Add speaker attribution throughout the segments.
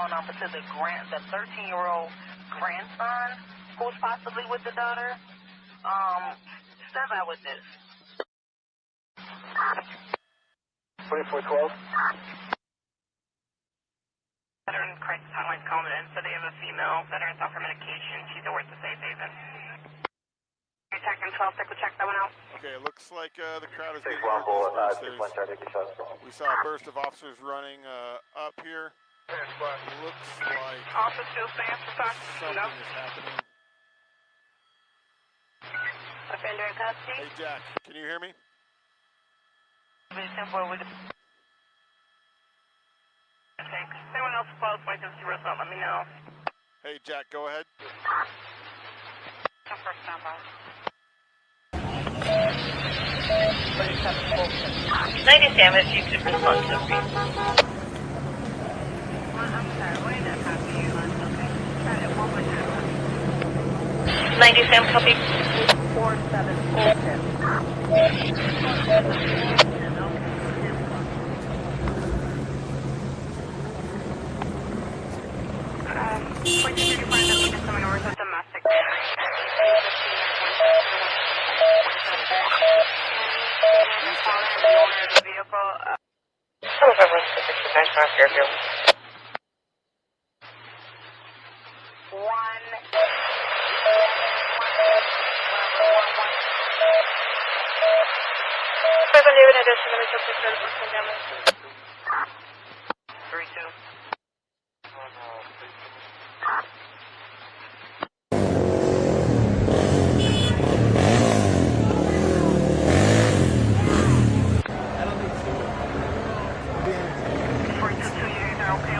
Speaker 1: phone number to the 13-year-old grandson who's possibly with the daughter. Stand by with this.
Speaker 2: 2412.
Speaker 1: Veteran crisis hotline calling in, so they have a female veteran off her medication. She's at work to Safe Haven. Attacking 12, we'll check that one out.
Speaker 3: Okay, it looks like the crowd is getting
Speaker 2: dispersed.
Speaker 3: We saw a burst of officers running up here. Looks like
Speaker 1: Officer still stands for
Speaker 3: something is happening.
Speaker 1: Offender in custody.
Speaker 3: Hey Jack, can you hear me?
Speaker 1: Anyone else close, might just see let me know.
Speaker 3: Hey Jack, go ahead.
Speaker 1: First standby.
Speaker 4: 90 Sam, if you could respond to me.
Speaker 1: I'm sorry, what did that copy you on? Okay. Try it one more time.
Speaker 4: 90 Sam, copy.
Speaker 1: 4747. Point to 35 that is coming over to domestic.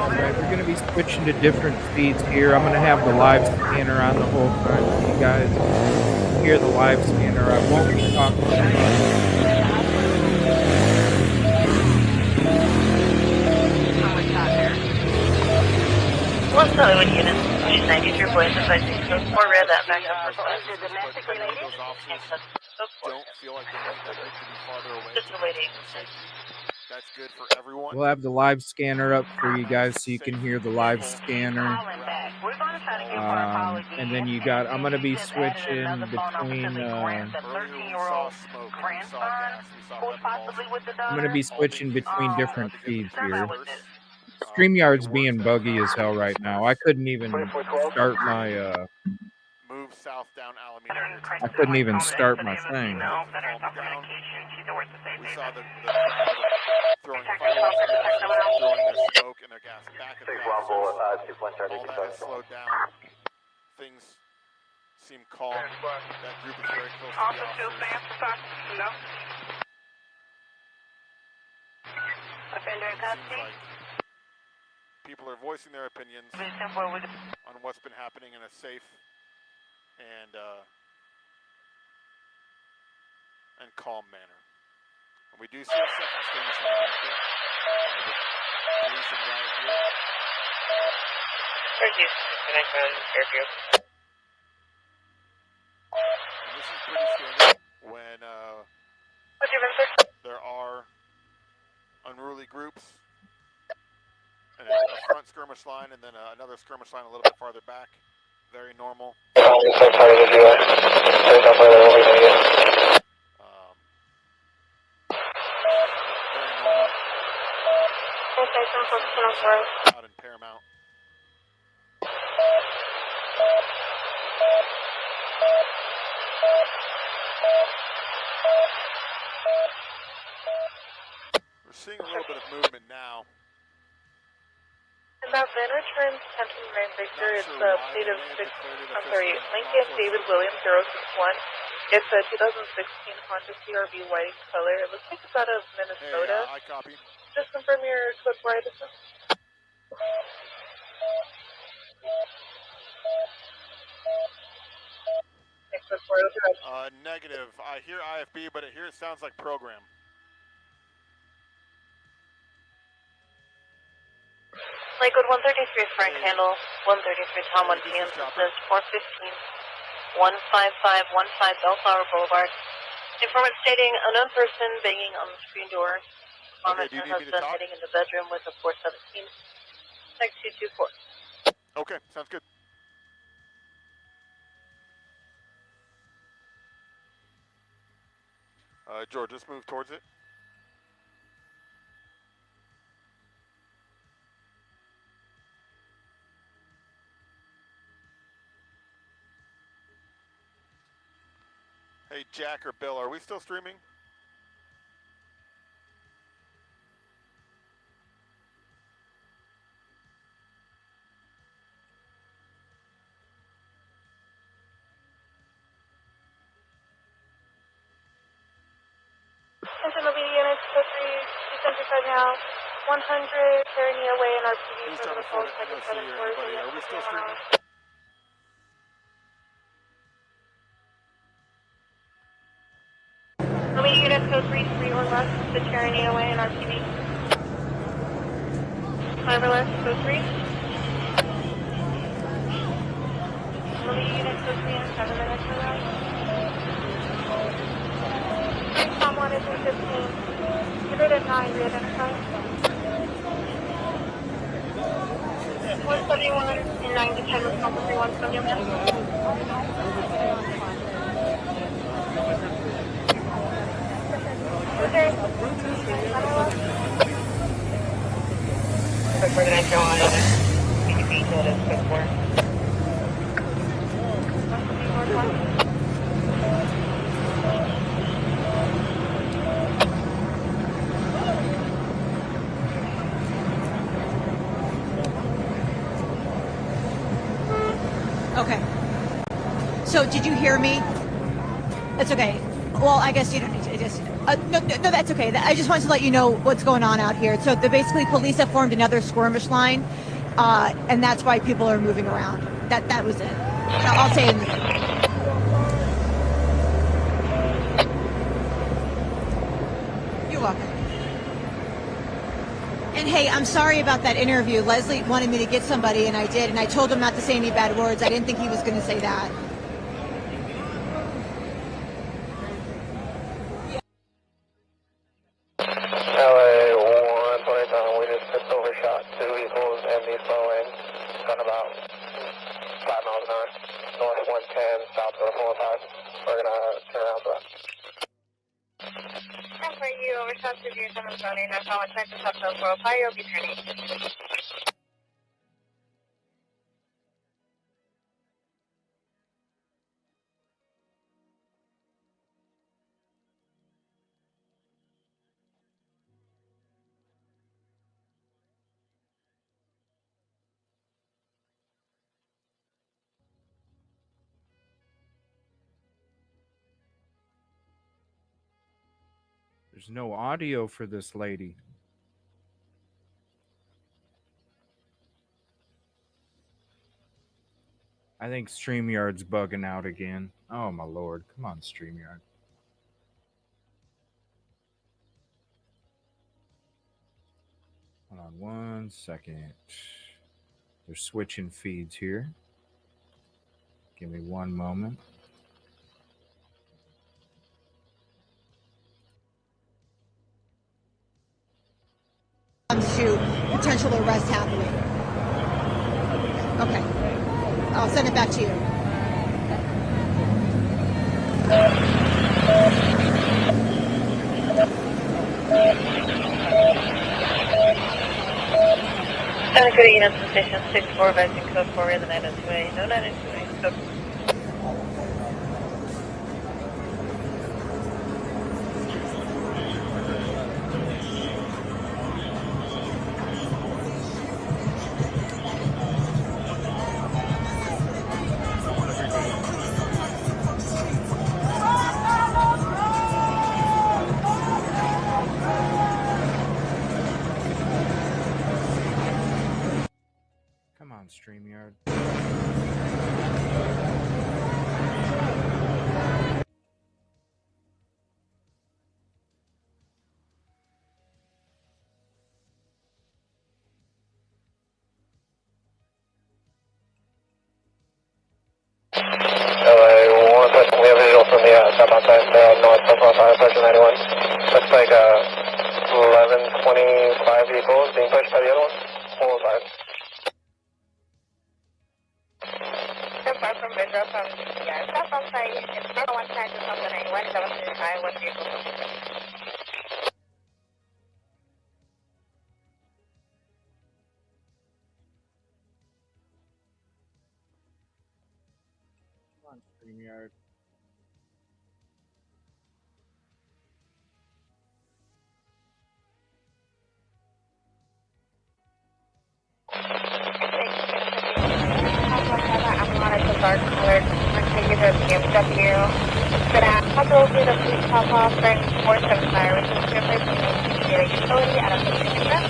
Speaker 5: Alright, we're going to be switching to different feeds here. I'm going to have the live scanner on the whole time so you guys hear the live scanner. I won't be talking too much.
Speaker 4: One Hollywood unit, push 93 boys, if I see code 4 red, that back up for
Speaker 3: Don't feel like they need to be farther away.
Speaker 4: Just awaiting.
Speaker 3: That's good for everyone.
Speaker 5: We'll have the live scanner up for you guys so you can hear the live scanner. And then you got, I'm going to be switching between, I'm going to be switching between different feeds here. StreamYard's being buggy as hell right now. I couldn't even start my,
Speaker 3: Move south down Alameda.
Speaker 5: I couldn't even start my thing.
Speaker 3: We saw the crowd throwing fireworks, throwing their smoke and their gas back at the officers. All that has slowed down. Things seem calm. That group is very close to the officers.
Speaker 1: Offender in custody.
Speaker 3: Like people are voicing their opinions on what's been happening in a safe and calm manner. And we do see a second skirmish line back there with police and riot gear.
Speaker 4: Where's you? Connect on Fairview.
Speaker 3: And this is pretty standard when
Speaker 4: What's your answer?
Speaker 3: there are unruly groups and a front skirmish line and then another skirmish line a little bit farther back. Very normal. Very normal. Out in Paramount. We're seeing a little bit of movement now.
Speaker 4: About Vanner turns Hampton Grand Victor, it's a plate of 19 David Williams 061. It's a 2016 Honda CRV white color. It looks like it's out of Minnesota.
Speaker 3: Hey, I copy.
Speaker 4: Just confirm your code for Edison.
Speaker 3: Negative. I hear IFB, but here it sounds like program.
Speaker 4: Lakewood 133 Frank Handle, 133 Tom 1 PM, business 415, 15515 Bellflower Boulevard. Informant stating unknown person banging on the screen door. Informant and husband heading in the bedroom with a 417. Check 224.
Speaker 3: Okay, sounds good. George, let's move towards it. Hey, Jack or Bill, are we still streaming?
Speaker 4: Attention mobile units, code 3, 275 now. 100, carrying away in RPG.
Speaker 3: Who's trying to report at NOC or anybody? Are we still streaming?
Speaker 4: Mobile units, code 3, 3 or less, the carrying away in RPG. 5 or less, code 3. Mobile units, code 3 and 7 minutes or less. Someone is in 15. Give it a 9, re-identify. 171 and 9 to 10 with Papa 31 from Okay. Quick residential on PDP told us quick for.
Speaker 6: Okay. So did you hear me? That's okay. Well, I guess you don't need to. No, that's okay. I just wanted to let you know what's going on out here. So basically, police have formed another skirmish line, and that's why people are moving around. That was it. I'll say it in the... You're welcome. And hey, I'm sorry about that interview. Leslie wanted me to get somebody, and I did, and I told him not to say any bad words. I didn't think he was going to say that.
Speaker 2: LA 127, we just overshot 2 vehicles in the slow lane, going about 5 miles an hour, north 110, south of 405. We're going to turn around for that.
Speaker 4: For you, overshot 2 vehicles in the lane. That's all. Check this up to 405. You'll be turning.
Speaker 5: There's no audio for this lady. I think StreamYard's bugging out again. Oh, my Lord. Come on, StreamYard. Hold on 1 second. They're switching feeds here. Give me 1 moment.
Speaker 6: To potential arrest happening. Okay. I'll send it back to you.
Speaker 4: Santa Cruz units to station 64, advising code 4 in the 902A. No 902A. Code 4.
Speaker 5: Come on, StreamYard.
Speaker 2: LA 127, we have visual from the southbound side, north 405, approaching 91. Looks like 1125 vehicles being pushed by the other one. 415.
Speaker 1: far from Bedrock from yeah, it's not on site. It's not one side to something anyway. That was the high one vehicle.
Speaker 5: On StreamYard.
Speaker 1: I'm on a dark colored. I'm taking the BMW. Gonna also do the police pop off during 475, which is different from the utility out of the picture.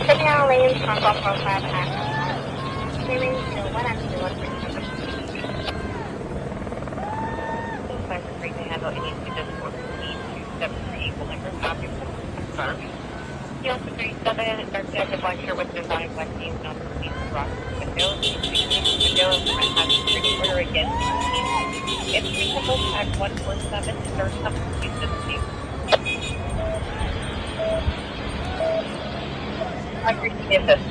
Speaker 1: Sending out lanes from Golf 45 past. Maybe, one actually, 137. So far, for free to handle any just 415 273 Willinger copy. Confirm. Deal 37, dark jacket blanker with design Westies, not the police rock windows. Windows, I have a pretty order again. It's reasonable at 147, there's some consistency. I appreciate this.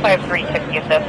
Speaker 1: Five three six this.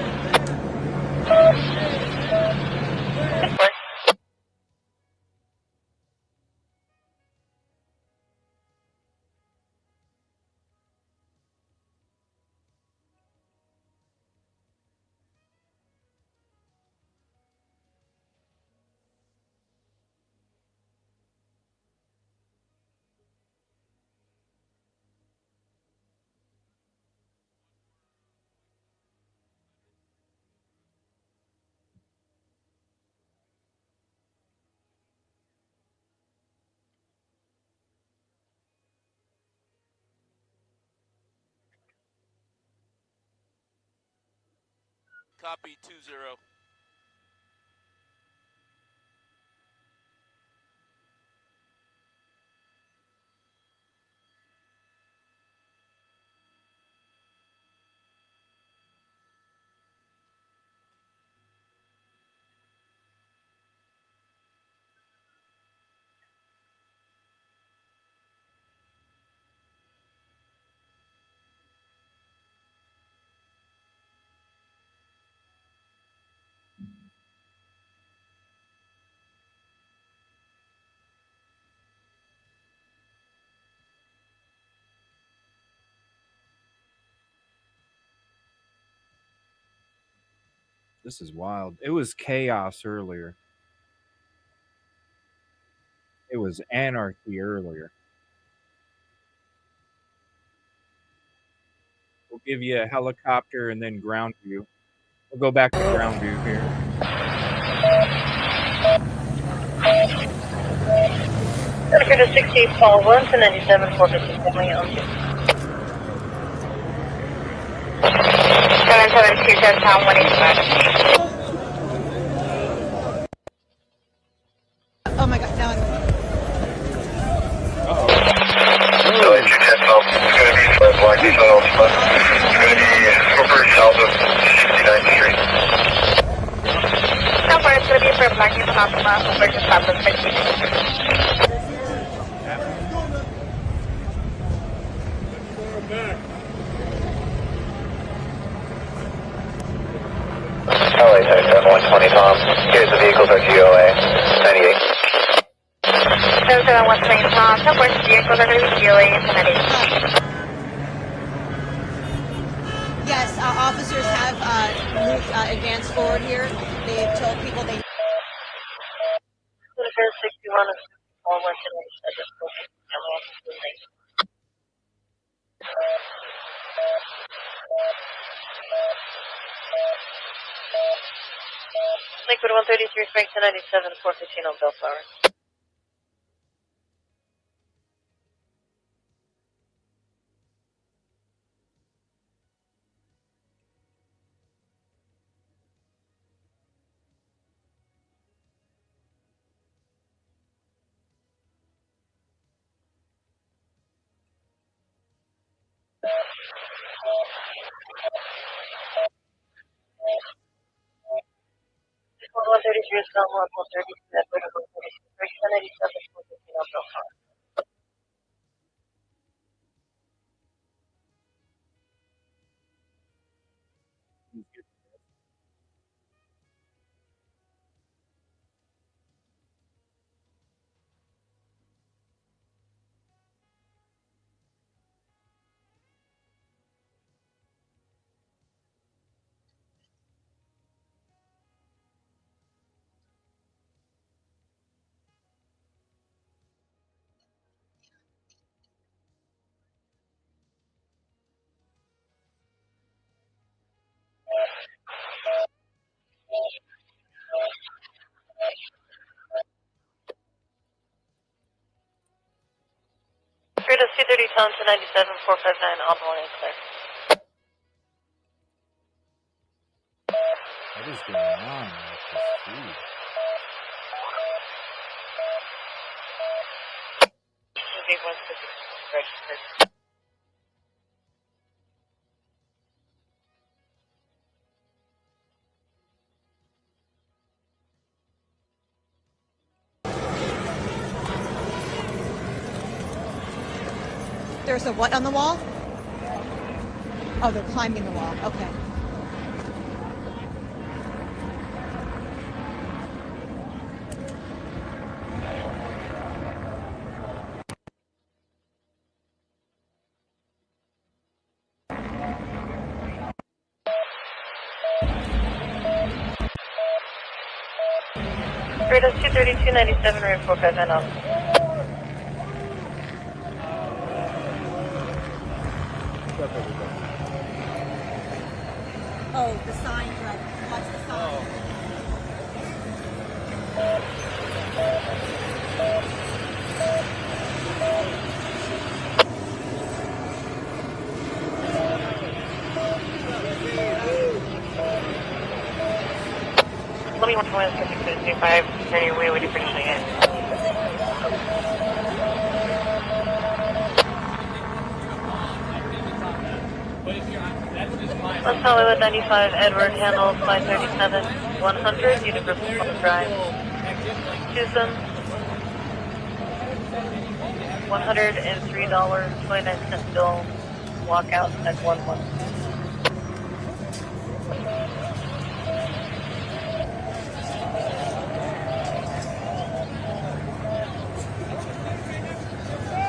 Speaker 7: Copy 2-0.
Speaker 5: This is wild. It was chaos earlier. It was anarchy earlier. We'll give you a helicopter and then ground view. We'll go back to ground view here.
Speaker 1: Go to 68 Paul 1 to 97 450 going on. 772 10 185.
Speaker 6: Oh my god, now I'm...
Speaker 2: It's going to be split black diesel, split. It's going to be over south of 69th Street.
Speaker 1: So far, it's going to be for black diesel Optima, over just south of 69th Street.
Speaker 2: LA 120 Tom. Here's the vehicles are GOA 98.
Speaker 1: 771 Tom. So far, vehicles are going to be GOA 98.
Speaker 6: Yes, officers have moved advanced forward here. They've told people they...
Speaker 1: 61 is all 1 to 97. Liquid 133, Frank to 97, 415 on Bellflower.
Speaker 4: 133 is down 130, Edward, 187, 115, Freedom 230, tone to 97, 459, all morning, clear.
Speaker 8: What is going on with this feed?
Speaker 4: Registered.
Speaker 6: There's a what on the wall? Oh, they're climbing the wall. Okay.
Speaker 4: Freedom 230, 297, room 459 off.
Speaker 6: Oh, the sign, right. Watch the sign.
Speaker 4: Let me 125, turn your way, what are you finishing it? West Hollywood 95, Edward, handle 537, 100, Universal Park Drive. Tucson, $103.29 bill, walkout at 11.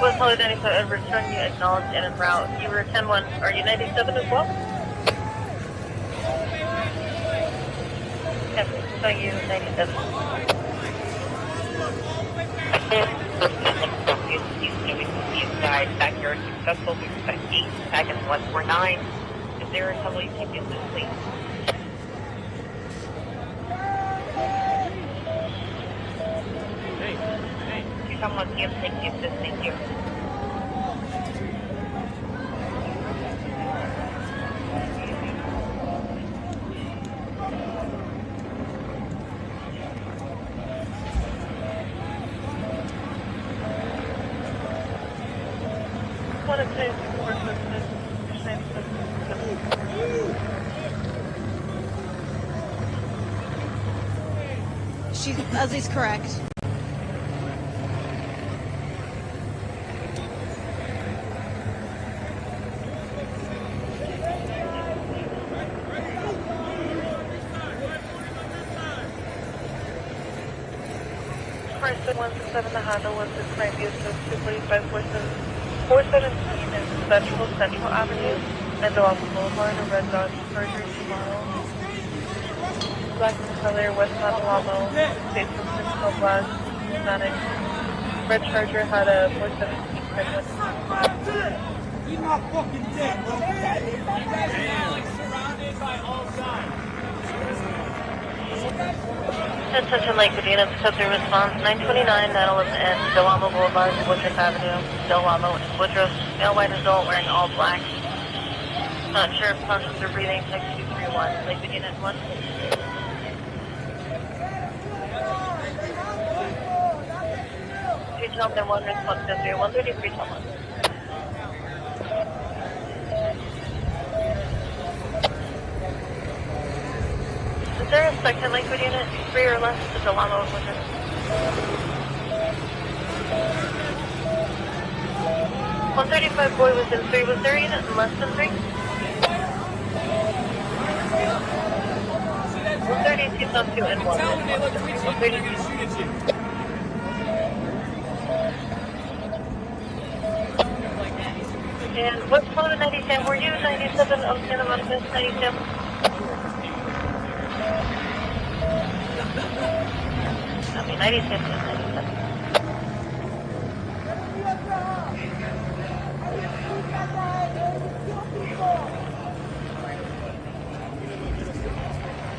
Speaker 4: West Hollywood 95, Edward, turn you acknowledged and en route. You were 10-1, are you 97 as well? Yep, so you 97.
Speaker 1: These guys back here are successful. We expect 8, back in 149. Is there a couple you can get this, please? You come on, Kim, thank you, sis, thank you.
Speaker 6: Leslie's correct.
Speaker 4: Person 167, the Honda 169, be associated please by 417 and Central Avenue, and Delaware Boulevard, a red Dodge Charger tomorrow. Black in color, West Honolulu, State from Central Black, Hispanic. Red Charger had a 417 pregnant.
Speaker 9: He's not fucking dead, bro. Surrounded by all sides.
Speaker 4: Attention Lake Medina, code 3 response, 929, 911N, Del Amo Boulevard, Woodruff Avenue, Del Amo, Woodruff, male white adult wearing all black. Not sure if conscious or breathing, text 231, Lake Medina at 1. Tell them 1 response to 133, tell 1. there a second liquid unit, 3 or less, to Del Amo and Winter? 135 boy was in 3. Was there a unit in less than 3? 130 seats on 2 and 1.
Speaker 9: Tell them they look twitchy, they're gonna shoot at you.
Speaker 4: And what flow to 97? Were you 97 on Santa Monica, 97? I mean, 97 is 97.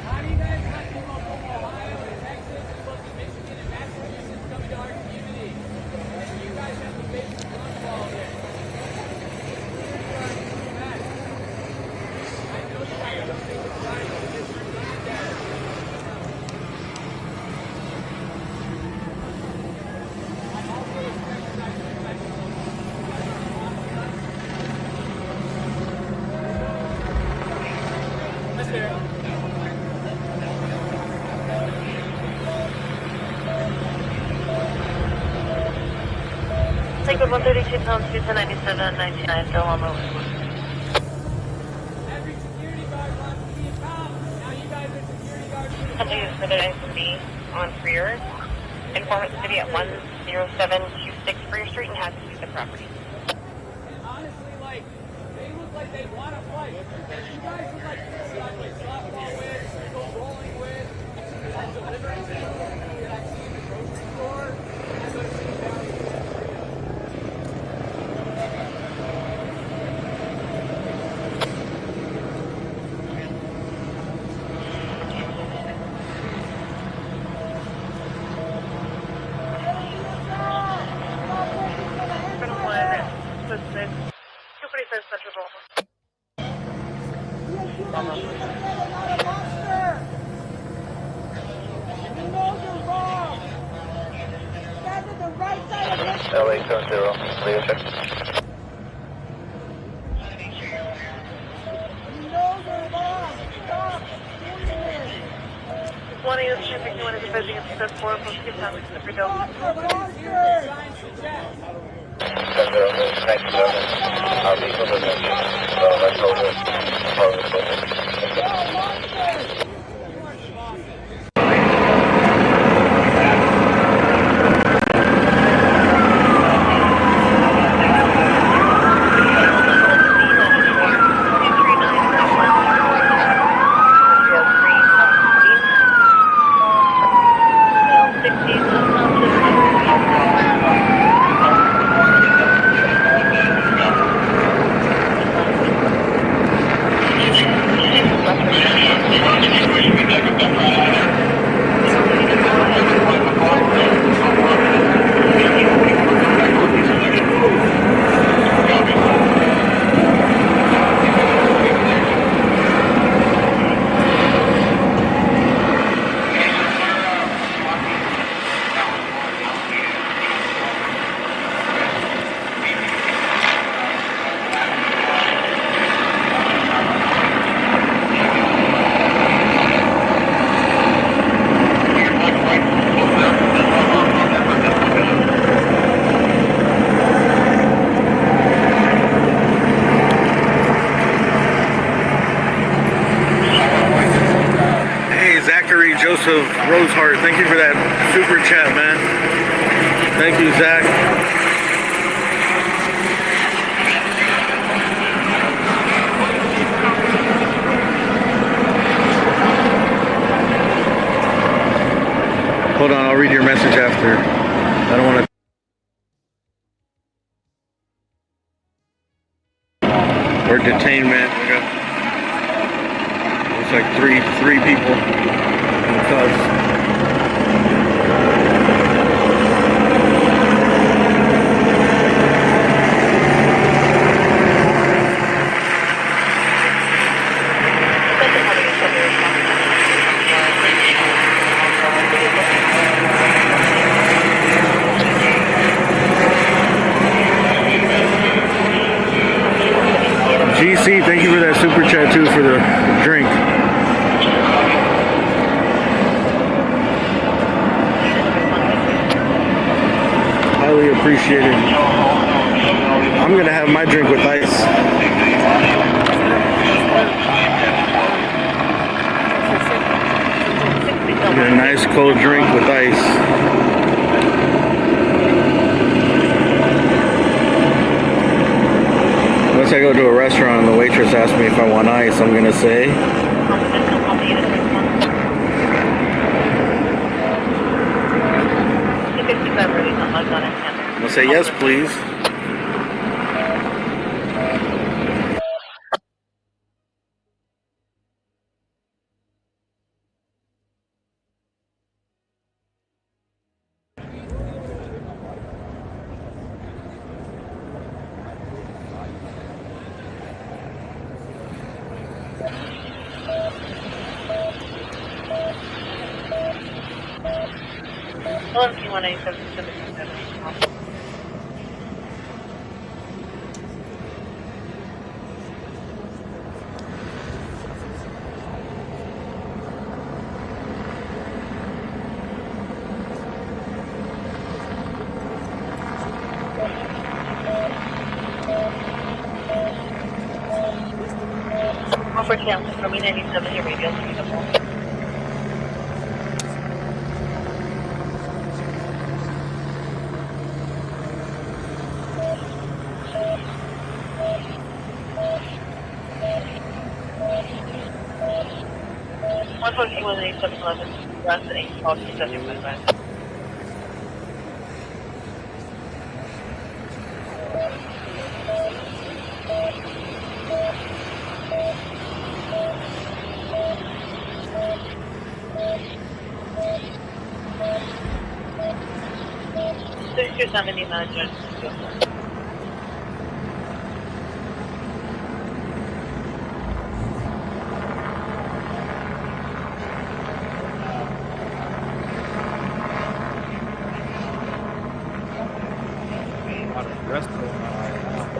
Speaker 9: How do you guys let people from Ohio and Texas and fucking Michigan and Massachusetts come into our community? And you guys have the basic control there.
Speaker 4: Take up 132 pounds, 297, 99, Del Amo.
Speaker 9: Every security guard wants to be a cop. Now you guys are security guards for the
Speaker 1: Something is for the ICD on Freer. Informant City at 10726 Freer Street and has to use the property.
Speaker 9: And honestly, like, they look like they want to fight. You guys would like to see I play softball with, go bowling with, I deliver to you, that I see in the grocery store, and I go to see down here.
Speaker 2: LA 70, Leo check.
Speaker 4: One of you is shipping to one of the busy and says 4 plus 2 pounds, every go.
Speaker 2: 10-0, next 7. I'll be for the next. So let's hold it.
Speaker 10: Joseph Rosehart, thank you for that super chat, man. Thank you, Zach. Hold on, I'll read your message after. I don't want to. Or detainment. We got, looks like three people. Because GC, thank you for that super chat too for the drink. appreciate it. I'm gonna have my drink with ice. Get a nice cold drink with ice. Once I go to a restaurant and the waitress asks me if I want ice, I'm gonna say, I'll say yes, please.
Speaker 1: For Council from 97, your radio suitable. One 8711, runs at 8 o'clock, 725. Your 70 manager.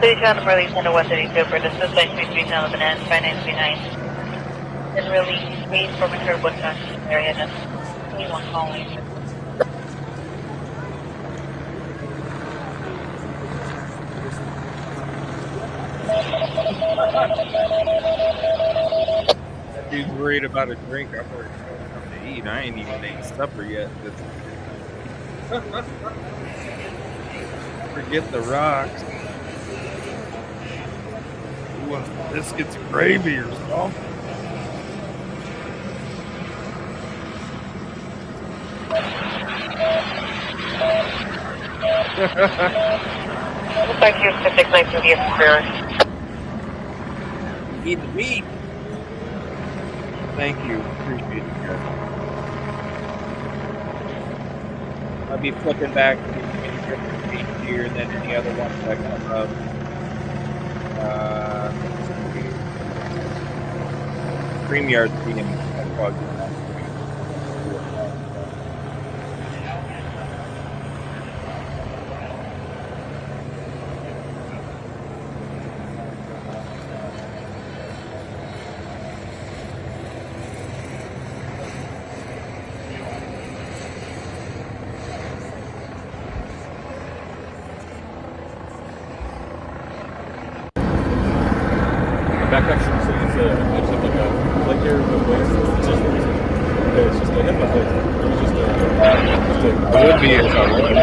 Speaker 1: Please have them release under 132 for the suspect between 11 and 5939. And release me from a curb with area and 21 calling.
Speaker 5: That dude's worried about a drink. I'm worried about something to eat. I ain't even ate supper yet. Forget the rocks. Who wants biscuits and gravy or something?
Speaker 1: Looks like you're specifically to the spirit.
Speaker 5: Eat the meat. Thank you. Appreciate it, guys. I'll be flipping back to any different feet here and then any other ones that come up. StreamYard's being plugged in.
Speaker 11: Backpack so it's actually like a plate here with weights. It's just it's just a hip plate. It was just a it would be if I wanted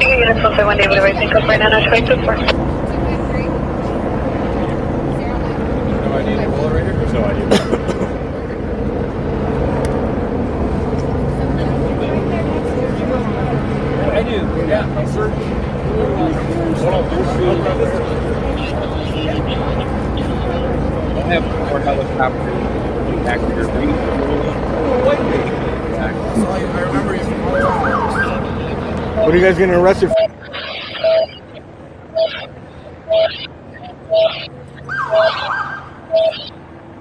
Speaker 1: Unit 151 David, I think up right now, 224.
Speaker 11: no idea the bullet right here? There's no idea. I do, yeah, I'm certain. I
Speaker 5: have more helicopters back to your feet.
Speaker 11: I remember you.
Speaker 10: What are you guys getting arrested for?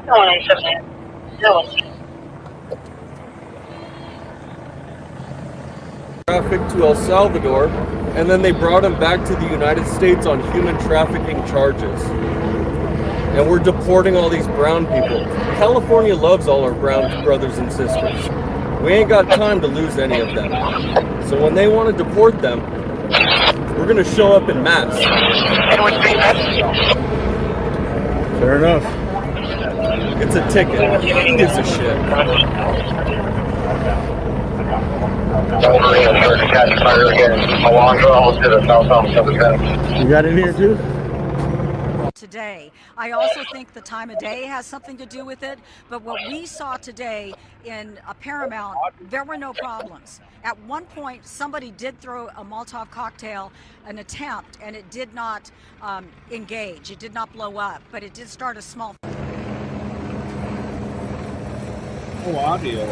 Speaker 1: No 187. No one.
Speaker 12: Traffic to El Salvador, and then they brought him back to the United States on human trafficking charges. And we're deporting all these brown people. California loves all our brown brothers and sisters. We ain't got time to lose any of them. So when they want to deport them, we're going to show up in mass.
Speaker 10: Fair enough.
Speaker 12: It's a ticket. Who gives a shit?
Speaker 10: You got in here too?
Speaker 13: Today. I also think the time of day has something to do with it, but what we saw today in Paramount, there were no problems. At one point, somebody did throw a Molotov cocktail, an attempt, and it did not engage. It did not blow up, but it did start a small...
Speaker 5: Oh, audio.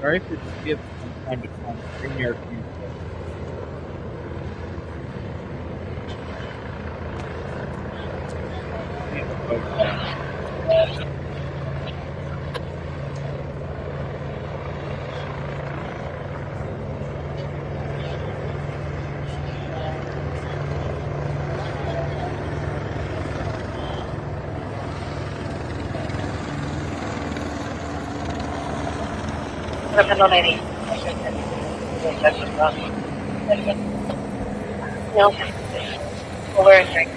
Speaker 5: Sorry if it's skipped from time to time. Bring your future.
Speaker 1: No. We're in drink.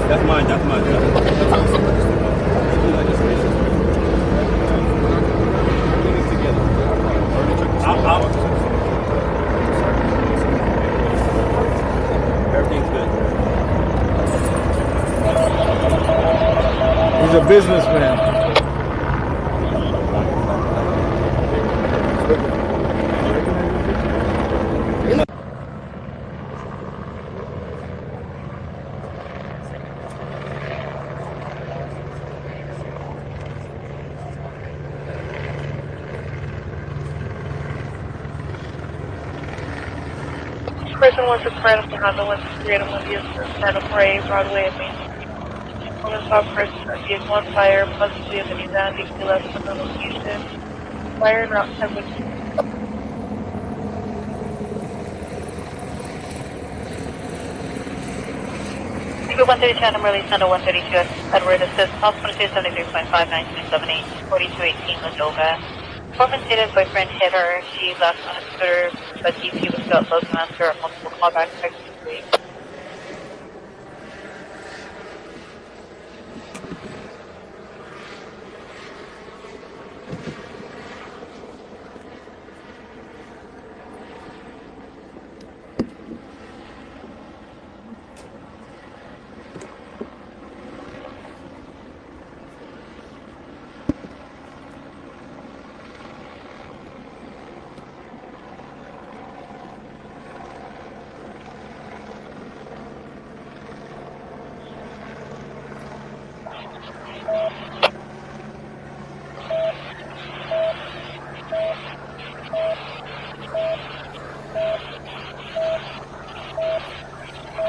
Speaker 11: That's mine. Everything's good.
Speaker 10: He's a businessman.
Speaker 4: Person wants to spread up the Honda, wants to create a movie of Standoff Broadway and Main Street. Woman saw a person that vehicle on fire, possibly a minivan, they left from the location. Fire and route 10 with
Speaker 1: Group 132, I'm released under 132, Edward Assist, Pulse 2273.5, 9278, 4218, Ladova. Woman stated boyfriend hit her. She left on a scooter, but DP was still at low command through multiple callbacks.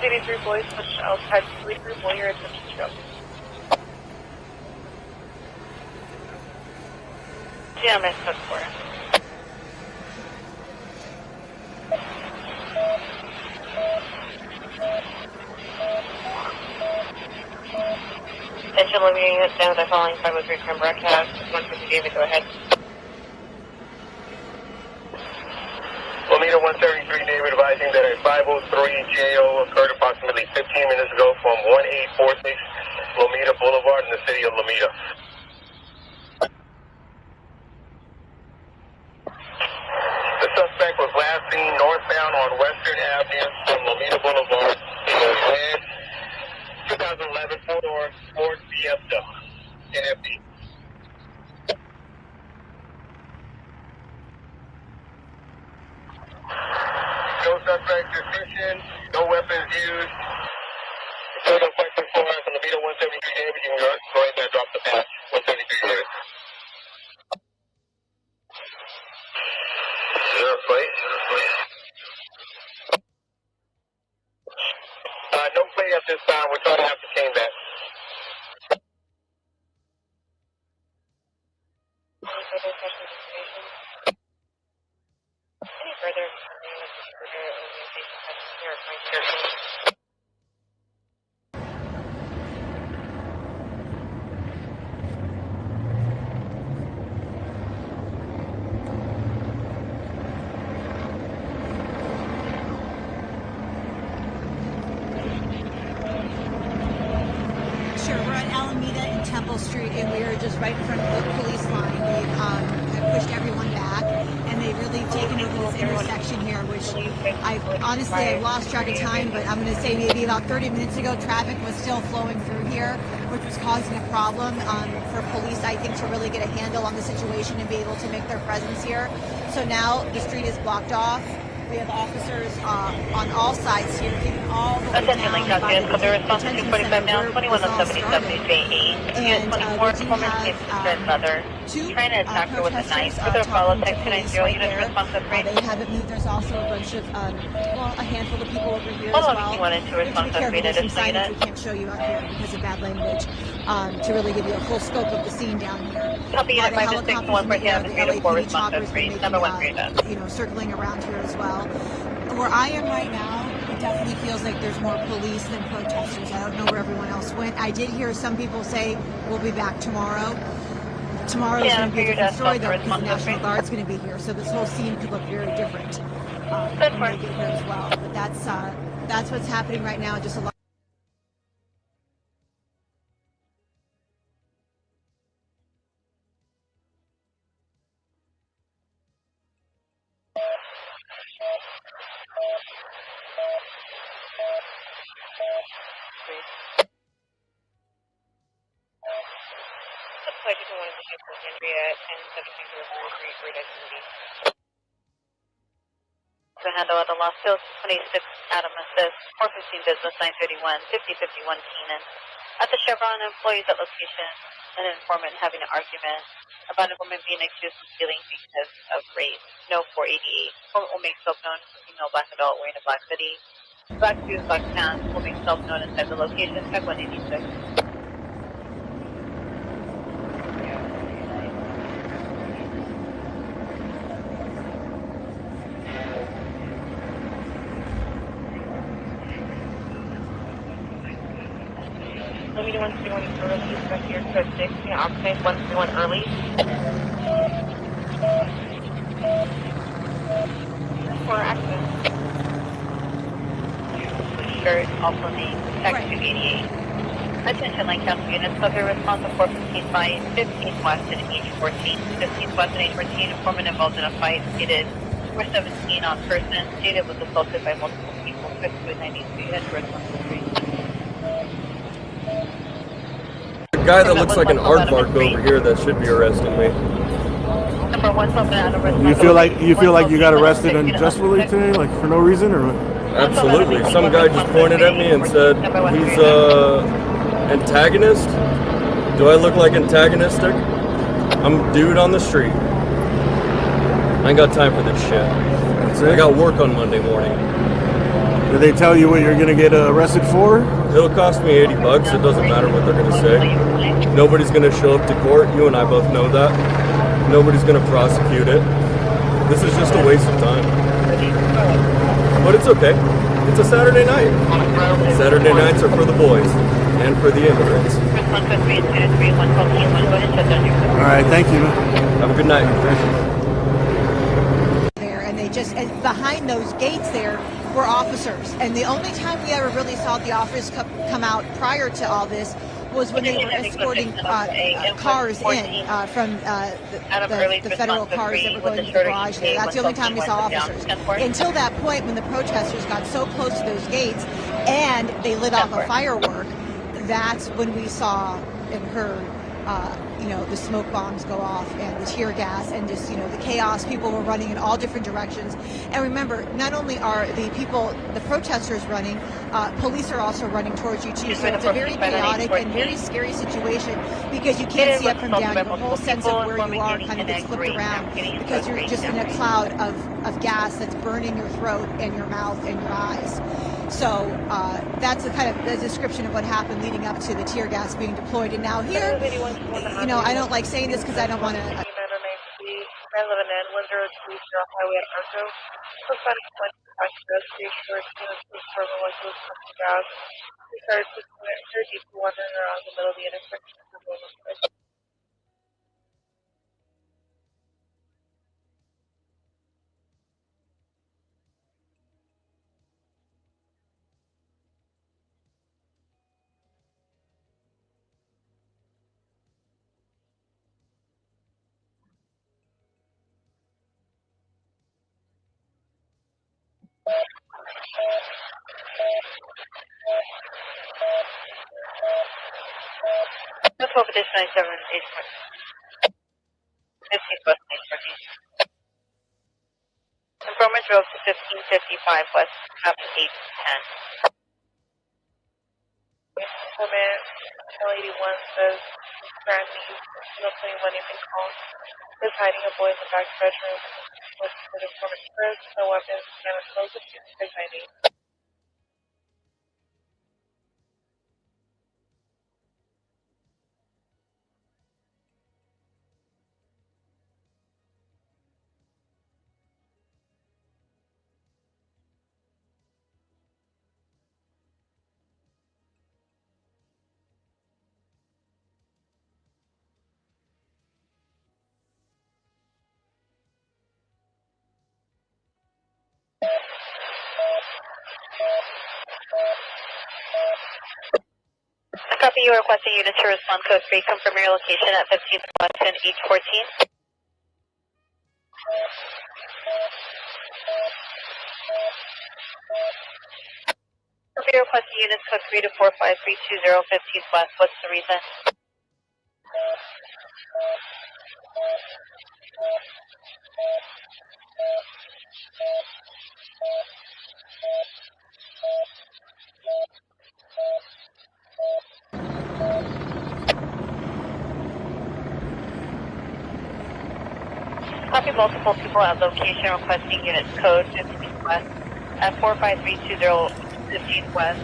Speaker 4: CD3 boys push outside sleeper boy, your attention show.
Speaker 1: GMS code 4. Delivery unit down by following 503 from broadcast. 150 David, go ahead.
Speaker 2: Lomita 173 David advising that a 503 JO occurred approximately 15 minutes ago from 1846 Lomita Boulevard in the city of Lomita. The suspect was last seen northbound on Western Avenue from Lomita Boulevard in a red 2011 four-door Ford Fiesta NFD. No suspect suspicion, no weapons used. Still no questions for us on Lomita 173 David. You can go ahead and drop the patch. 173 David. Zero plate. No plate at this time. We're trying to ascertain that.
Speaker 1: Any further organization?
Speaker 6: Sure, we're at Alameda and Temple Street, and we are just right in front of the police line. They've have pushed everyone back, and they've really taken over this intersection here, which I've lost track of time, but I'm going to say maybe about 30 minutes ago, traffic was still flowing through here, which was causing a problem for police, I think, to really get a handle on the situation and be able to make their presence here. So now the street is blocked off. We have officers on all sides here, keeping all the way
Speaker 1: Attention, Link
Speaker 6: down by the
Speaker 1: County response to
Speaker 6: detention
Speaker 1: 245 now,
Speaker 6: center
Speaker 1: 2177 J8.
Speaker 6: And
Speaker 1: 24, woman case concerned mother.
Speaker 6: two
Speaker 1: Trying to attack her with a knife. Further follow text 290 units responsive rate.
Speaker 6: They haven't moved. There's also a bunch of, a handful of people over here
Speaker 1: Follow
Speaker 6: as well.
Speaker 1: if you wanted to respond to
Speaker 6: Be careful,
Speaker 1: rate
Speaker 6: there's some
Speaker 1: additional
Speaker 6: signage
Speaker 1: unit.
Speaker 6: we can't show you out here because of bad language, to really give you a full scope of the scene down here.
Speaker 1: Copy
Speaker 6: A lot
Speaker 1: unit
Speaker 6: of
Speaker 1: 5 6
Speaker 6: helicopters
Speaker 1: 1
Speaker 6: in the
Speaker 1: for
Speaker 6: air,
Speaker 1: down
Speaker 6: the
Speaker 1: to 4
Speaker 6: LAPD
Speaker 1: responsive
Speaker 6: choppers
Speaker 1: rate.
Speaker 6: making,
Speaker 1: Number 1 3
Speaker 6: circling around here as well. Where I am right now, it definitely feels like there's more police than protesters. I don't know where everyone else went. I did hear some people say we'll be back tomorrow. Tomorrow is going to be a different story though, because the National Guard's going to be here, so this whole scene could look very different when they get here as well. But that's what's happening right now. Just a lot.
Speaker 1: I just wanted to check with Andrea and 17 for activity. To handle at the Los Hills 26 Adam Assist, 415 Business 931, 5051 Keenan. At the Chevron, employees at location, an informant having an argument about a woman being accused of stealing because of rape. No 488. Informant will make self-known female black adult wearing a black hoodie. Black shoes, black pants will make self-known inside the location. Check 186. Lomita 131 early, back here, code 6, opposite 131 early. For access. Shirt, also name, text 288. Attention, Lake County units, subject response of 415 by 15 West and H14. 15 West and H14, informant involved in a fight, stated 417 on person, stated was assaulted by multiple people, 5292, head to responsible street.
Speaker 12: The guy that looks like an aardvark over here that should be arresting me.
Speaker 1: Number 1
Speaker 10: You feel like you got arrested unjustly today, like for no reason, or what?
Speaker 12: Absolutely. Some guy just pointed at me and said he's antagonist. Do I look like antagonistic? I'm a dude on the street. I ain't got time for this shit. I got work on Monday morning.
Speaker 10: Did they tell you what you're gonna get arrested for?
Speaker 12: It'll cost me $80. It doesn't matter what they're gonna say. Nobody's gonna show up to court. You and I both know that. Nobody's gonna prosecute it. This is just a waste of time. But it's okay. It's a Saturday night. Saturday nights are for the boys. and for the immigrants.
Speaker 1: Response code 3 is 23112 go ahead and shut down your code.
Speaker 10: All right, thank you.
Speaker 12: Have a good night.
Speaker 6: There, and they just, and behind those gates there were officers. And the only time we ever really saw the officers come out prior to all this was when they were escorting cars in from the federal cars that were going to the garage there. That's the only time we saw officers. Until that point when the protesters got so close to those gates and they lit off a firework, that's when we saw and heard the smoke bombs go off and the tear gas and just, the chaos. People were running in all different directions. And remember, not only are the protesters running, police are also running towards you too. So it's a very chaotic and very scary situation because you can't see up from down. Your whole sense of where you are kind of gets flipped around because you're just in a cloud of gas that's burning your throat and your mouth and your eyes. So that's the kind of the description of what happened leading up to the tear gas being deployed. And now here, I don't like saying this because I don't want to.
Speaker 4: 909C, 911N, 1020 Highway at Marco. Close by to point to gas station, for molecules of gas. We started to very deep wandering around the middle of the intersection.
Speaker 1: Let's hope this 97 15 West 914. Informant drove to 1555 West, up 810.
Speaker 4: Woman, L81 says, Grand News, no claim anything called. Is hiding a boy in the back bedroom with the informant Chris, no weapons, and a close of is hiding.
Speaker 1: Copy, you are requesting units to respond code 3. Confirm your location at 15th West and East 14. Copy, requesting units code 3 to 45320 15th West. What's the reason? Copy, multiple people at location requesting units code 15th West at 45320 15th West.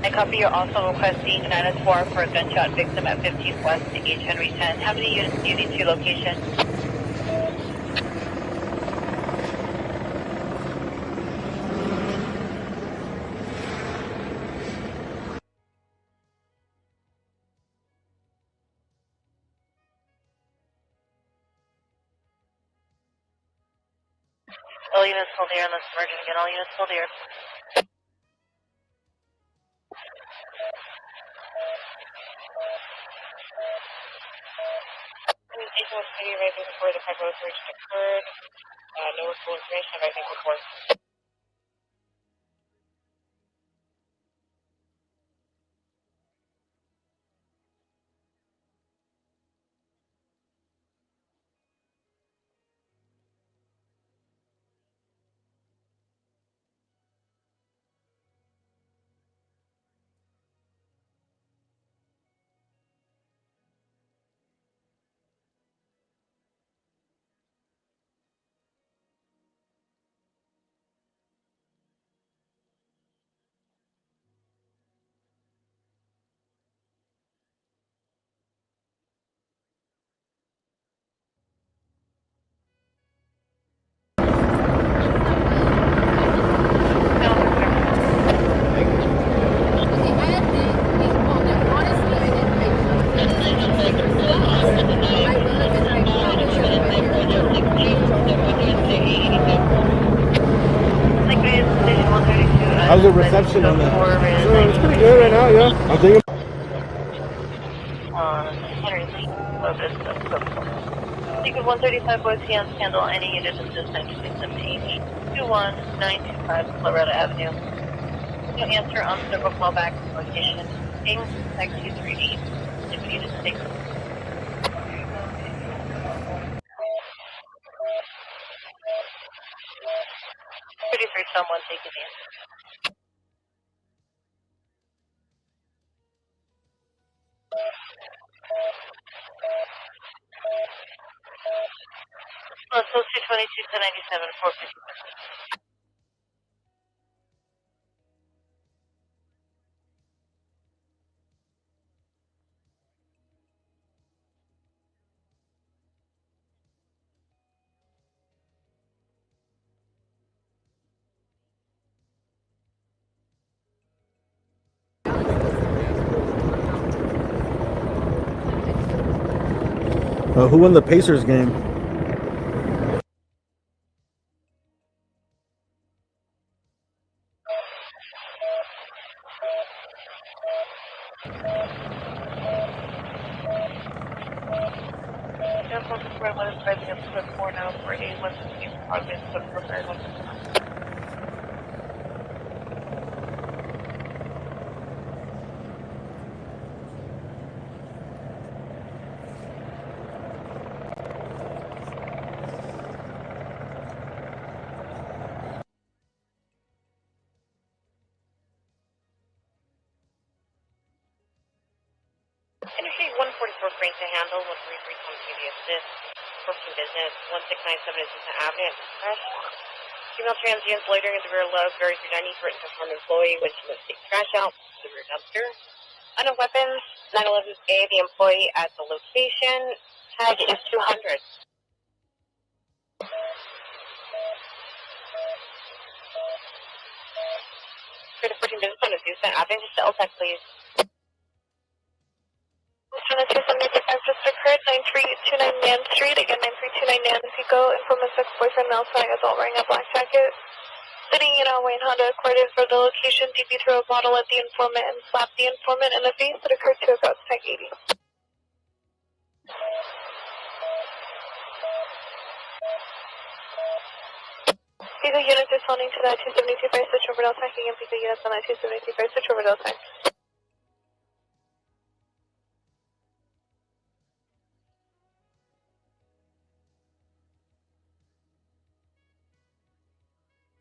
Speaker 1: And copy, you're also requesting 904 for a gunshot victim at 15th West to H. Henry 10. How many units do you need to location? All units hold here unless emerging again. All units hold here.
Speaker 4: Communication with city right before the preparation occurred. No full information of anything before.
Speaker 10: How's the reception on that? It's pretty good right now, yeah. I'm thinking.
Speaker 1: Henry Lee, Secret 135 Boise hands handle any unit of this 927 21925 Colorado Avenue. No answer on several callbacks location. Ping, tag 238. If we need to take 33 someone take it in. Oh, so 222 to 97, 450.
Speaker 10: Who won the Pacers game?
Speaker 4: What is driving up to 4 now for a 116 August of Brooklyn.
Speaker 1: Interstate 144 Frank to handle, 133 TV assist, 14 business, 1697 Assistant Avenue, fresh. Female transients loitering in the rear love, very 390, threatened to harm employee when she must take trash out, the rear dumpster. Under weapons, 911A, the employee at the location, tag is 200. For the 14 business on Assistant Avenue, just L-Tech, please.
Speaker 4: Mr. 275 just occurred, 9329 Nan Street, again 9329 Nan Pico, informant's ex-boyfriend male selling adult wearing a black jacket. Sitting in a Wayne Honda Accord for the location, DP threw a bottle at the informant and slapped the informant in the face. It occurred to about tag 80. Pico units responding to that 272 by switch over Delta, and Pico units on that 272 by switch over Delta.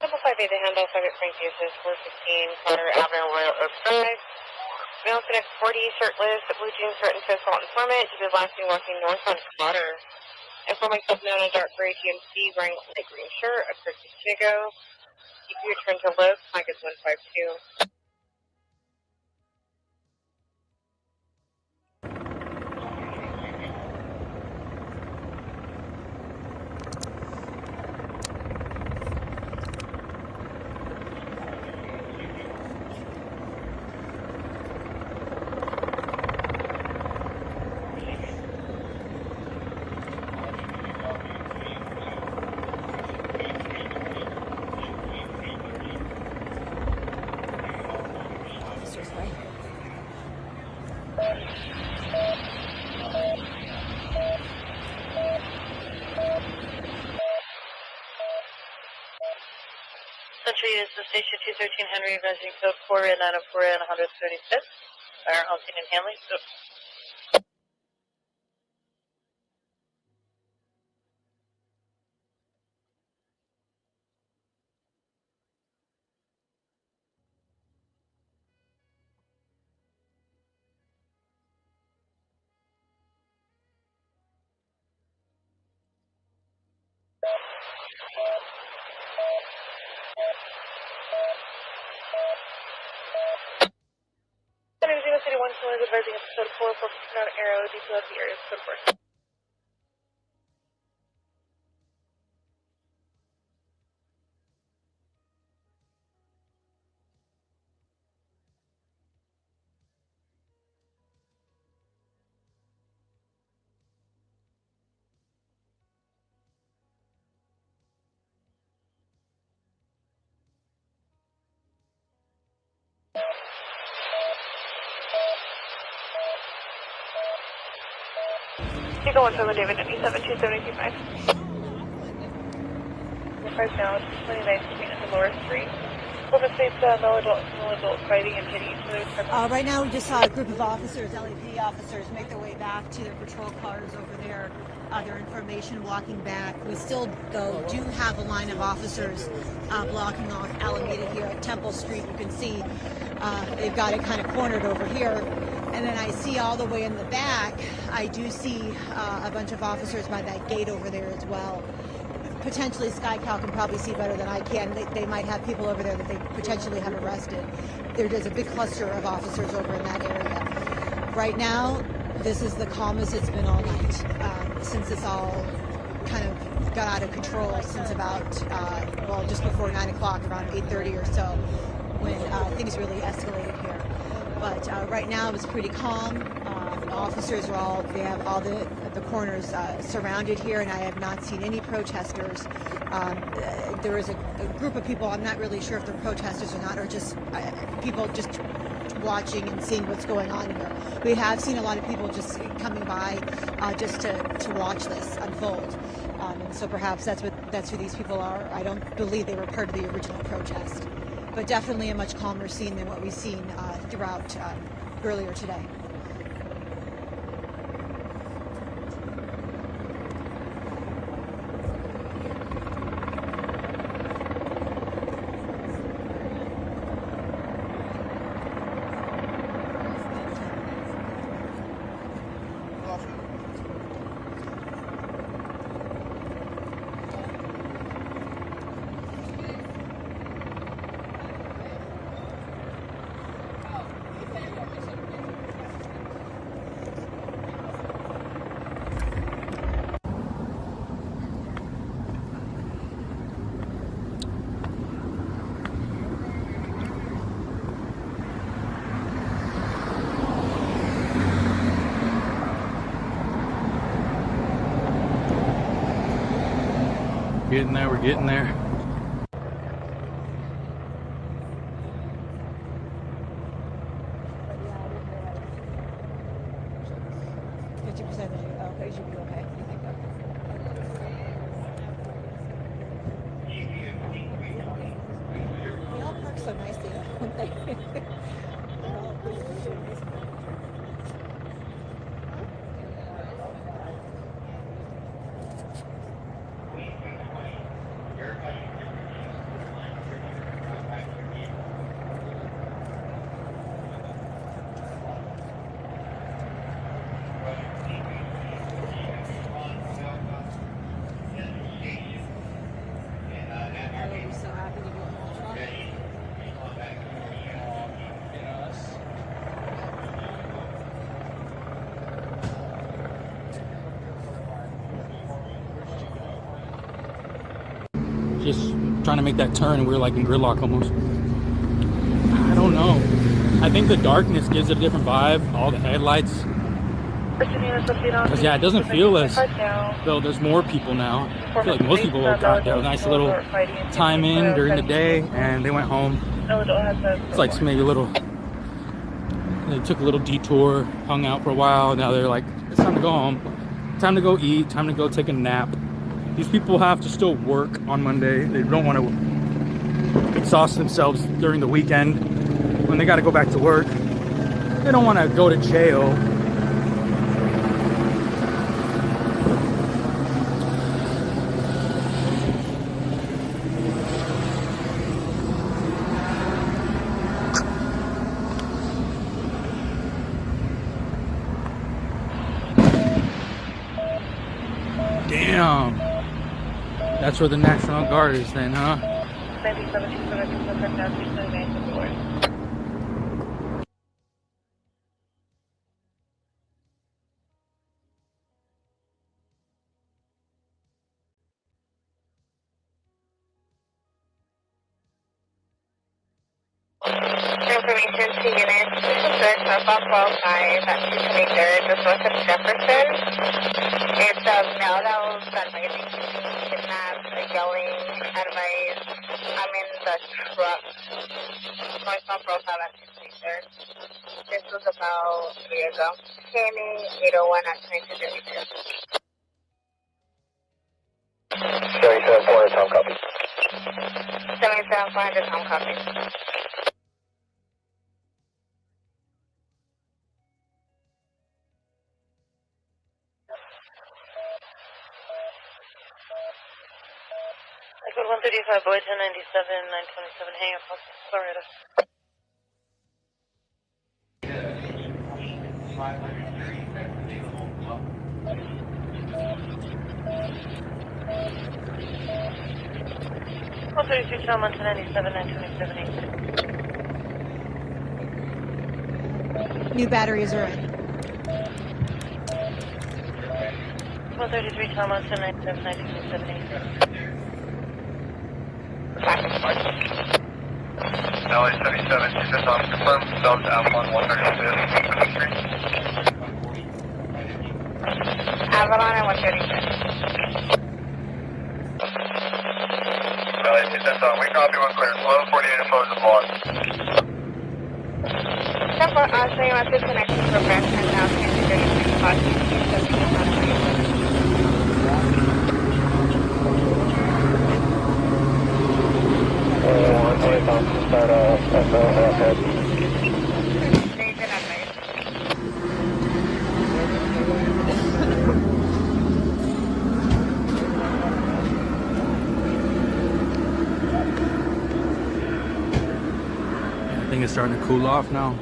Speaker 1: Double 5A, the handle, Sergeant Frank uses 415 Carter Avenue, Royal Oak Drive. Male connect 40, shirtless, blue jeans, threatened to assault informant. He was last seen walking north on Carter. Informant known as dark gray GMC, wearing a light green shirt, occurred to Chigo. Keep your turn to low, flag is 152. Century is the station 213 Henry, resident code 4 and 904 and 135th. Fire halting and handling. So
Speaker 4: City 1 is advising episode 4 for Paramount Arrow, detail of the area code 4. You go 17 David, 972725. We're 5 now, 29 Street into Lower Street. Open space, no adult fighting and hitting each other.
Speaker 6: Right now we just saw a group of officers, LAPD officers, make their way back to their patrol cars over there. Their information walking back. We still, though, do have a line of officers blocking off Alameda here at Temple Street. You can see they've got it kind of cornered over here. And then I see all the way in the back, I do see a bunch of officers by that gate over there as well. Potentially SkyCal can probably see better than I can. They might have people over there that they potentially have arrested. There's a big cluster of officers over in that area. Right now, this is the calmest it's been all night since this all kind of got out of control since about, just before 9 o'clock, around 8:30 or so, when things really escalated here. But right now it's pretty calm. The officers are they have all the corners surrounded here, and I have not seen any protesters. There is a group of people, I'm not really sure if they're protesters or not, or just people just watching and seeing what's going on here. We have seen a lot of people just coming by just to watch this unfold. And so perhaps that's who these people are. I don't believe they were part of the original protest. But definitely a much calmer scene than what we've seen throughout earlier today.
Speaker 5: We're getting there.
Speaker 6: Okay, should be okay. You think they all park so nicely, don't they?
Speaker 14: Just trying to make that turn, and we were like in gridlock almost. I don't know. I think the darkness gives it a different vibe. All the headlights. Because yeah, it doesn't feel as though there's more people now. I feel like most people got their nice little time in during the day and they went home. It's like maybe they took a little detour, hung out for a while. Now they're like, it's time to go home. Time to go eat, time to go take a nap. These people have to still work on Monday. They don't want to exhaust themselves during the weekend when they got to go back to work. They don't want to go to jail. Damn. That's where the National Guard is then, huh?
Speaker 1: Information to units. This is the Standoff 12-5 at 223rd, just north of Jefferson. It's a male that was advising to be kidnapped, yelling, advice. I'm in the truck. Northbound profile at 223rd. This was about 3 ago. Kenny 801 at 2232. 500, home copy. Liquid 135, Boy 1097, 927, hang up, Florida. One 33, Tom 1097, 927,
Speaker 6: New batteries are in.
Speaker 1: 133, Tom 1097, 927,
Speaker 2: LA 77, just on confirm, subs Avalon 136.
Speaker 1: Avalon and 136.
Speaker 2: LA 27, we copy one clear. Low 48 opposed to block.
Speaker 1: Temple, saying about disconnection for Braxton House, 36, Positive 217.
Speaker 2: Start ahead.
Speaker 14: I think it's starting to cool off now.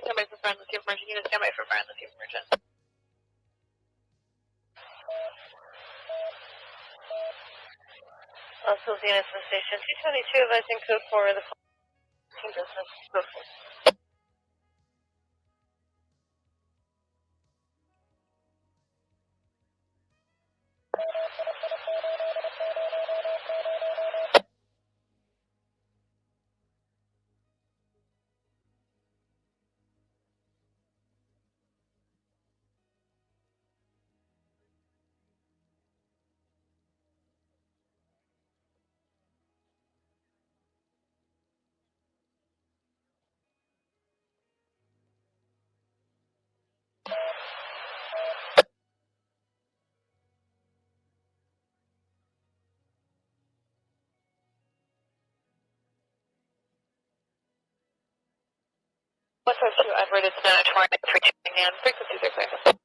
Speaker 1: Stand by for friend, let's see if emergent. Unit stand by for friend, let's see if emergent. Also, the units from station 222, advising code 4 of the business code 4. What's up to Edward, it's 920, and frequency 6 seconds.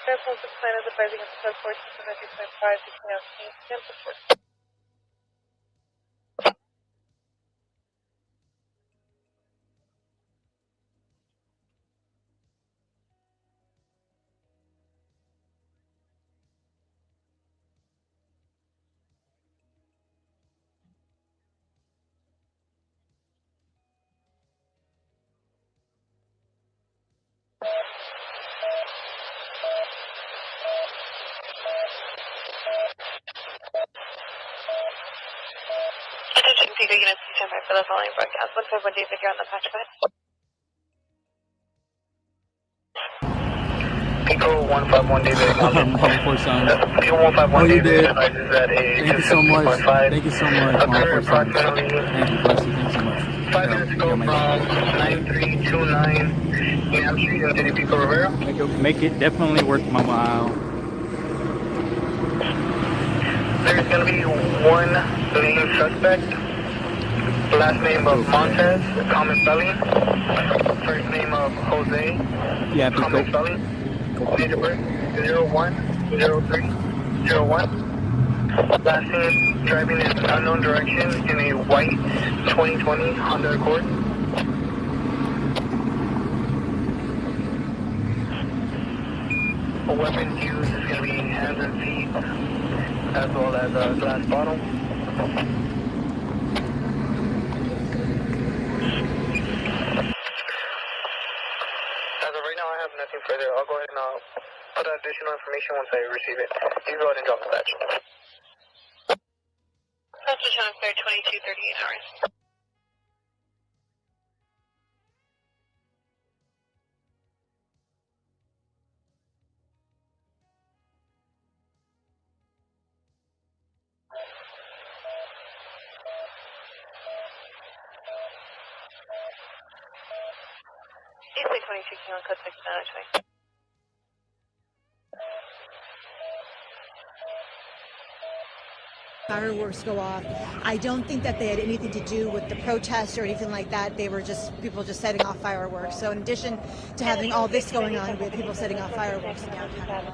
Speaker 1: Airport is plan is advising us to 14 to 93.5 between us and support. Attention, Pico units, stand by for the following broadcast. 151 David here on the patch bed.
Speaker 2: 151 David.
Speaker 14: Model 4 Sons.
Speaker 2: 151
Speaker 14: Oh, you
Speaker 2: David.
Speaker 14: did. Thank you so much. Thank you so much, Model 4 Sons. Thank you, bless you. Thank you so much.
Speaker 2: 5 minutes ago from 9329 Yam Street in City Pico Rivera.
Speaker 14: Make it definitely worth my while.
Speaker 2: There's going to be one main suspect. Last name of Montez, common spelling. First name of Jose,
Speaker 14: yeah,
Speaker 2: common spelling. Date of birth 010301. Last name driving in an unknown direction in a white 2020 Honda Accord. Weapons used is going to be hands and feet, as well as a glass bottle. As of right now, I have nothing further. I'll go ahead and put out additional information once I receive it. You go ahead and drop the badge.
Speaker 4: Message on clear 2238 hours. East 22 Kilo, code 69.
Speaker 6: Fireworks go off. I don't think that they had anything to do with the protests or anything like that. They were just people just setting off fireworks. So in addition to having all this going on, we have people setting off fireworks in downtown.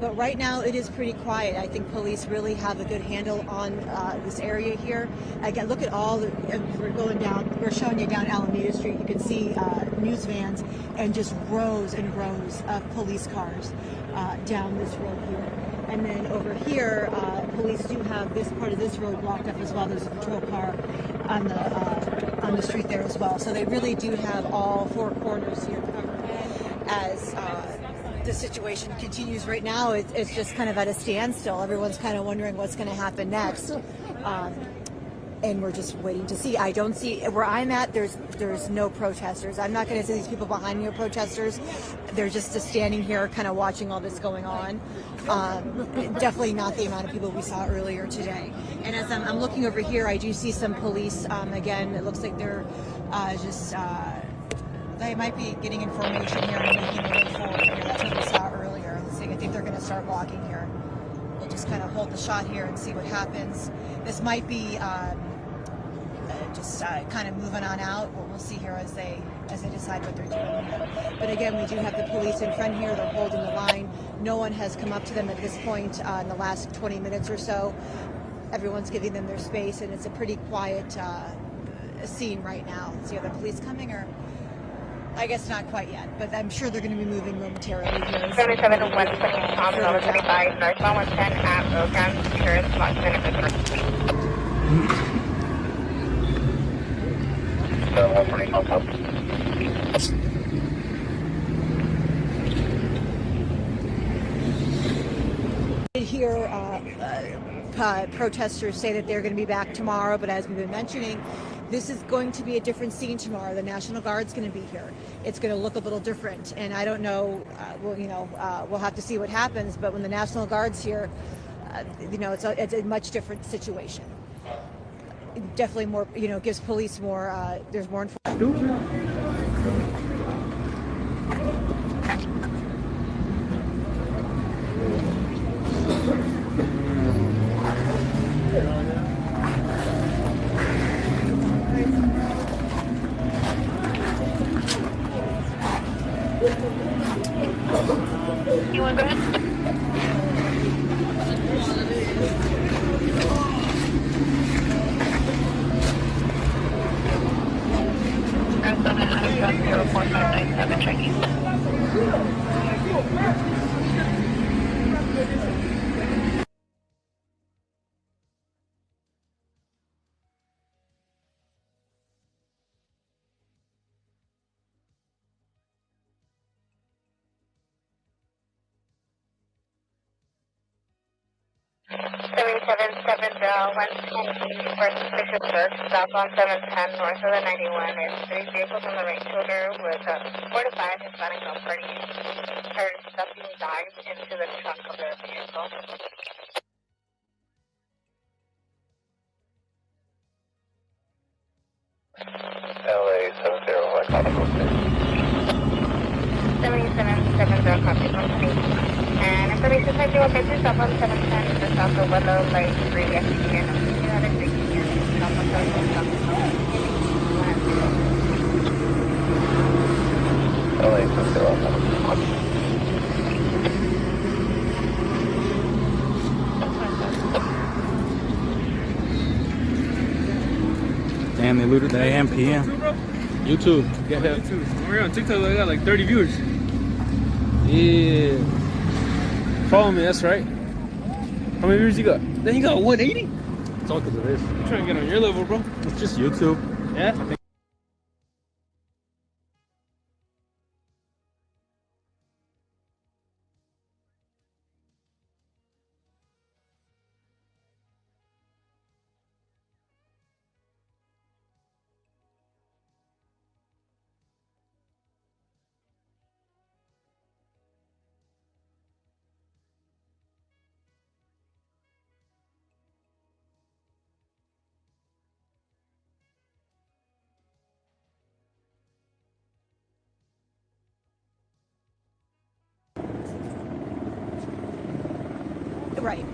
Speaker 6: But right now it is pretty quiet. I think police really have a good handle on this area here. Again, look at all we're going down. We're showing you down Alameda Street. You can see news vans and just rows and rows of police cars down this road here. And then over here, police do have this part of this road blocked up as well. There's a patrol car on the street there as well. So they really do have all four corners here covered. As the situation continues right now, it's just kind of at a standstill. Everyone's kind of wondering what's going to happen next. And we're just waiting to see. I don't see where I'm at. There's no protesters. I'm not going to see these people behind me are protesters. They're just standing here, kind of watching all this going on. Definitely not the amount of people we saw earlier today. And as I'm looking over here, I do see some police. Again, it looks like they're they might be getting information here and making their way forward here. That's what we saw earlier. I think they're going to start walking here. We'll just kind of hold the shot here and see what happens. This might be just kind of moving on out. We'll see here as they decide what they're doing here. But again, we do have the police in front here. They're holding the line. No one has come up to them at this point in the last 20 minutes or so. Everyone's giving them their space, and it's a pretty quiet scene right now. See, are the police coming, or I guess not quite yet, but I'm sure they're going to be moving momentarily here.
Speaker 1: 77 to 120 Tom, number 25, northbound 110 at Oakland, sure it's about 10 minutes.
Speaker 2: 120 Tom.
Speaker 6: I hear protesters say that they're going to be back tomorrow, but as we've been mentioning, this is going to be a different scene tomorrow. The National Guard's going to be here. It's going to look a little different, and I don't know. We'll have to see what happens. But when the National Guard's here, it's a much different situation. Definitely more. Gives police more. There's more enforcement.
Speaker 4: You want to go ahead?
Speaker 1: Arizona 4597 Chinese. for suspicious search, south on 710, north of the 91. There's 3 vehicles on the right shoulder with 4 to 5 Hispanic male parties are stuffing bags into the trunk of their vehicle.
Speaker 2: LA 70, I call it
Speaker 1: 7770, copy, 1 and information sent you will get to south on 710 to south of Willow, Lake 3, SDN, another 3 south on 710.
Speaker 2: LA 70,
Speaker 14: Damn, they looted the AM PM. YouTube.
Speaker 11: Yeah, YouTube. We're on TikTok. I got like 30 viewers. Yeah. Follow me. That's right. How many viewers you got? Then you got 180.
Speaker 14: It's all because of this.
Speaker 11: I'm trying to get on your level, bro.
Speaker 14: It's just YouTube.
Speaker 11: Yeah.
Speaker 6: Right.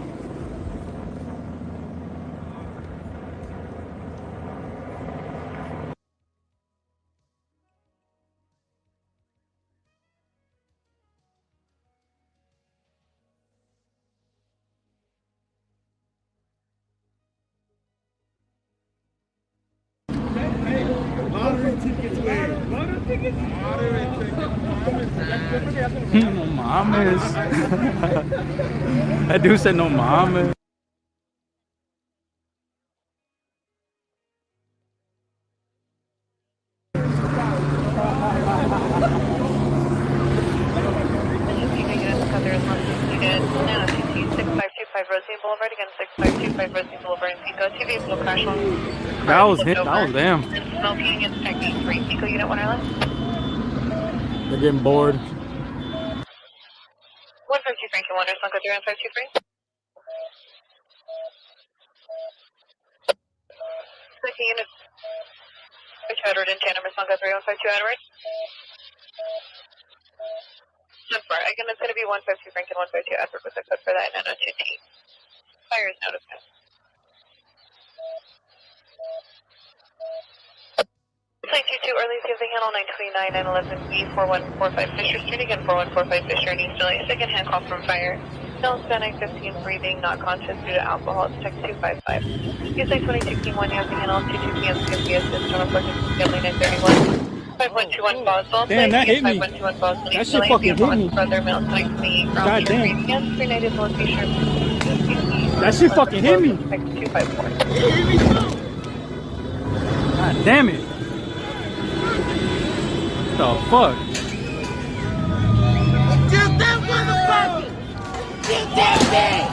Speaker 11: Lottery tickets, man. Lottery tickets? Lottery tickets.
Speaker 14: No mames. That dude said no mames.
Speaker 4: Boulevard, again 6525 Rosine Boulevard in Pico. 2 vehicle crash on.
Speaker 14: That was him. That was them.
Speaker 4: Smoking and technique 3 Pico unit 1 airline.
Speaker 14: They're getting bored.
Speaker 4: 152 Franklin 1, Sunco 31523. Second unit. Which Edward in tandem, Sunco 3152 Edward. Again, it's going to be 152 Franklin 152 Edward with the code for that 902T. Fire is notified. Flight 22 early, give the handle 929 911 B4145 Fisher Street, again 4145 Fisher in East LA. Second hand call from fire. Still spanning 15, breathing, not conscious due to alcohol. Check 255. USA 22 King 1, you have the handle 22 PM, skip the assist, on approaching Dateline 931. 5121 Boswell.
Speaker 14: Damn, that hit me.
Speaker 4: 5121 Boswell.
Speaker 14: That shit fucking hit me.
Speaker 4: Brother, male 20,
Speaker 14: God damn.
Speaker 4: 390 location.
Speaker 14: That shit fucking hit me.
Speaker 4: Check 254.
Speaker 14: God damn it. What the fuck?
Speaker 15: Get that motherfucker! Get that thing!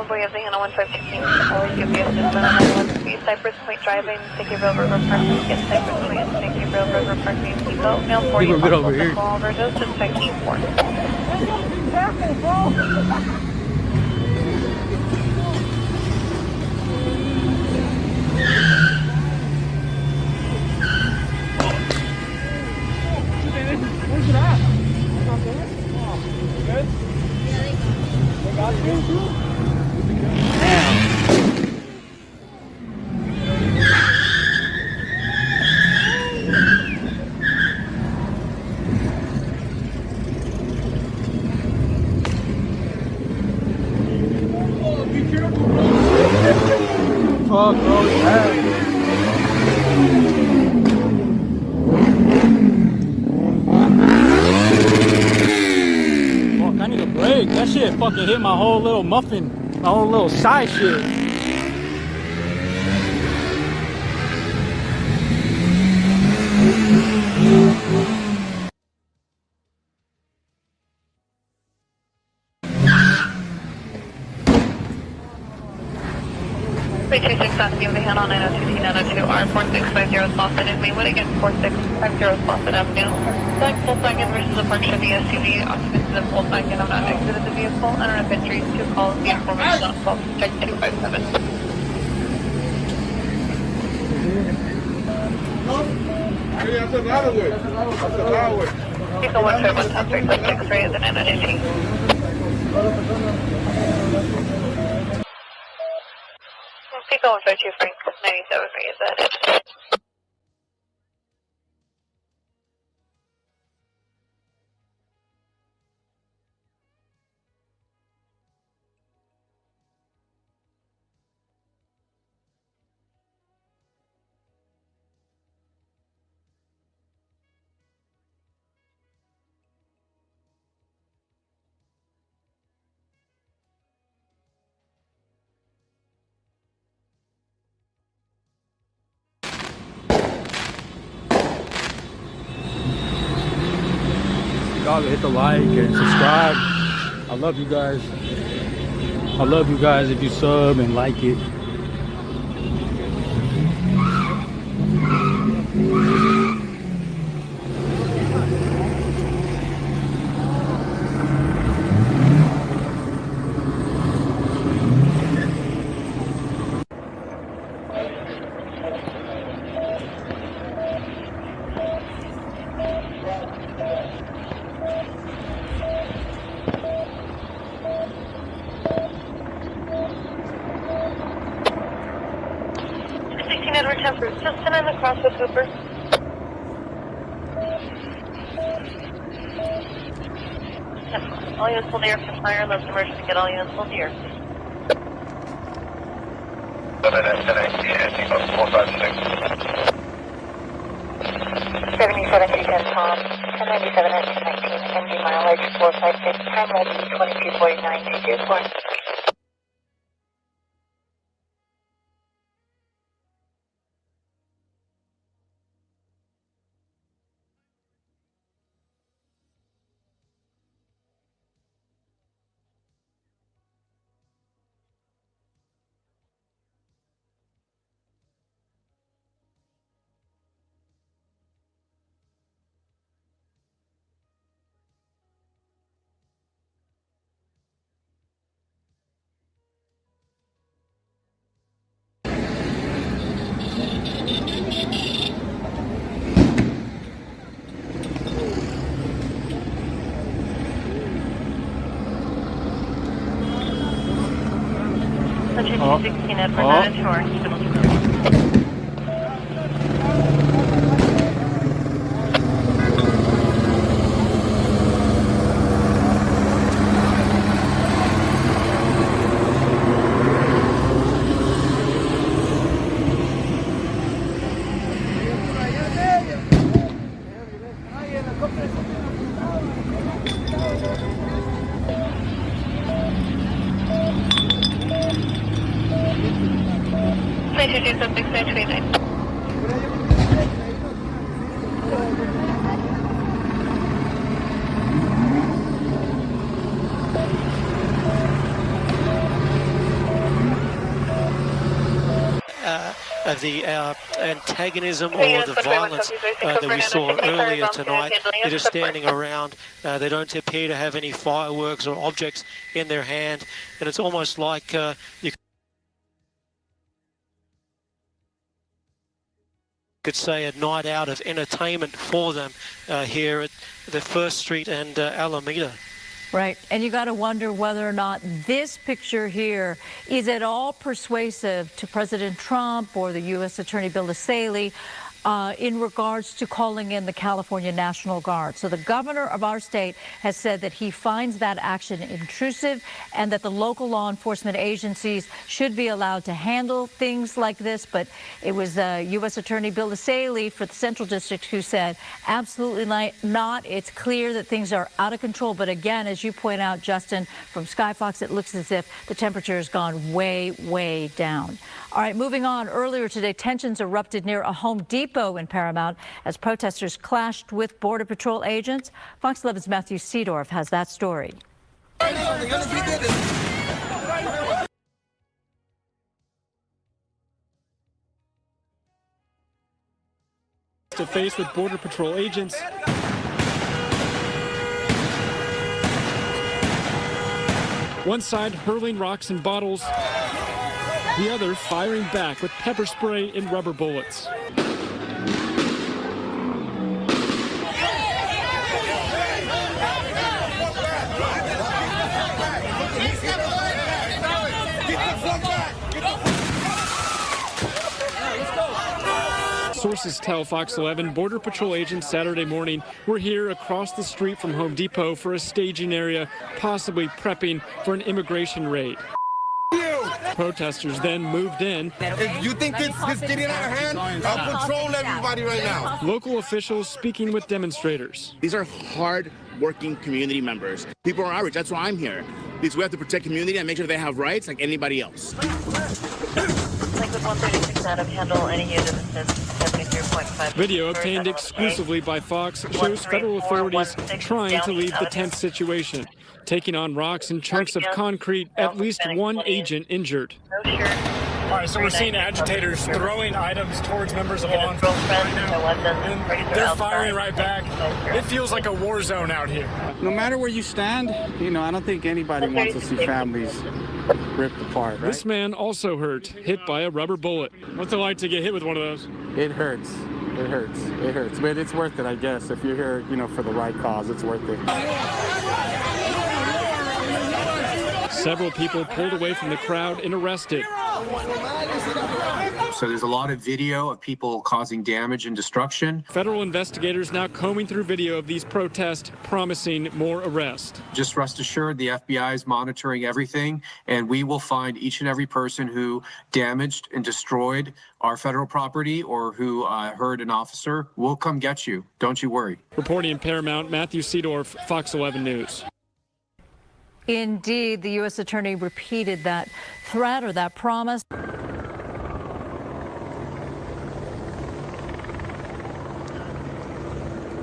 Speaker 4: Boy, you have the handle 152 King. Always give you assistance on 913 Cypress Point driving. Take your River Parking. Get Cypress Point. Take your River Parking. Seatbelt. Mail 40.
Speaker 14: People get over here.
Speaker 4: Overdose. Just check key 4.
Speaker 15: Careful, bro!
Speaker 11: Where's it at? Good? They got you too?
Speaker 14: Damn.
Speaker 11: Oh, be careful, bro.
Speaker 14: Fuck, bro. Yeah. Fuck, I need a break. That shit fucking hit my whole little muffin. My whole little side shit.
Speaker 4: 326 on the hand on 902 902 R4650 is Boston and Maywood against 4650 is Boston Avenue. Black Volkswagen versus a Porsche Chevy SUV. Occupants of the Volkswagen have not exited the vehicle. And our entries 2 calls. The information on call. Check 257.
Speaker 15: Hey, that's another way. That's another way.
Speaker 4: Vehicle 151 3 is an NNAT. Pico 152 Frank 97 is that.
Speaker 14: Y'all hit the like and subscribe. I love you guys. I love you guys if you sub and like it.
Speaker 4: Just send in the cross with Hooper. All units hold the air for fire. Let's emergency. Get all units hold the air.
Speaker 16: 77 Tom, 1097 and 219, MD mileage 456, time ready 2249 224.
Speaker 4: Century 16 Edward, 902 R.
Speaker 17: The antagonism or the violence that we saw earlier tonight. They're just standing around. They don't appear to have any fireworks or objects in their hand, and it's almost like you could say a night out of entertainment for them here at the 1st Street and Alameda.
Speaker 13: Right, and you got to wonder whether or not this picture here is at all persuasive to President Trump or the U.S. Attorney Bill Cassady in regards to calling in the California National Guard. So the governor of our state has said that he finds that action intrusive and that the local law enforcement agencies should be allowed to handle things like this. But it was U.S. Attorney Bill Cassady for the Central District who said absolutely not. It's clear that things are out of control. But again, as you point out, Justin, from Skyfox, it looks as if the temperature has gone way, way down. All right, moving on. Earlier today, tensions erupted near a Home Depot in Paramount as protesters clashed with Border Patrol agents. Fox 11's Matthew Seedorf has that story.
Speaker 14: To face with Border Patrol agents. One side hurling rocks and bottles, the other firing back with pepper spray and rubber bullets. Sources tell Fox 11 Border Patrol agents Saturday morning were here across the street from Home Depot for a staging area, possibly prepping for an immigration raid. Protesters then moved in.
Speaker 15: If you think it's getting out of hand, I'll patrol everybody right now.
Speaker 14: Local officials speaking with demonstrators.
Speaker 18: These are hard-working community members. People are average. That's why I'm here. Because we have to protect community and make sure they have rights like anybody else.
Speaker 1: Liquid 136 out of handle any unit that says 73.5.
Speaker 14: Video obtained exclusively by Fox shows federal authorities trying to leave the tense situation, taking on rocks and chunks of concrete, at least one agent injured.
Speaker 19: All right, so we're seeing agitators throwing items towards members of law enforcement right now, and they're firing right back. It feels like a war zone out here.
Speaker 20: No matter where you stand, I don't think anybody wants to see families ripped apart, right?
Speaker 14: This man also hurt, hit by a rubber bullet. What's it like to get hit with one of those?
Speaker 20: It hurts. It hurts. It hurts. But it's worth it, I guess. If you're here, for the right cause, it's worth it.
Speaker 14: Several people pulled away from the crowd and arrested.
Speaker 21: So there's a lot of video of people causing damage and destruction.
Speaker 14: Federal investigators now combing through video of these protests, promising more arrests.
Speaker 21: Just rest assured, the FBI is monitoring everything, and we will find each and every person who damaged and destroyed our federal property or who hurt an officer. We'll come get you. Don't you worry.
Speaker 14: Reporting in Paramount, Matthew Seedorf, Fox 11 News.
Speaker 22: Indeed, the U.S. Attorney repeated that threat or that promise.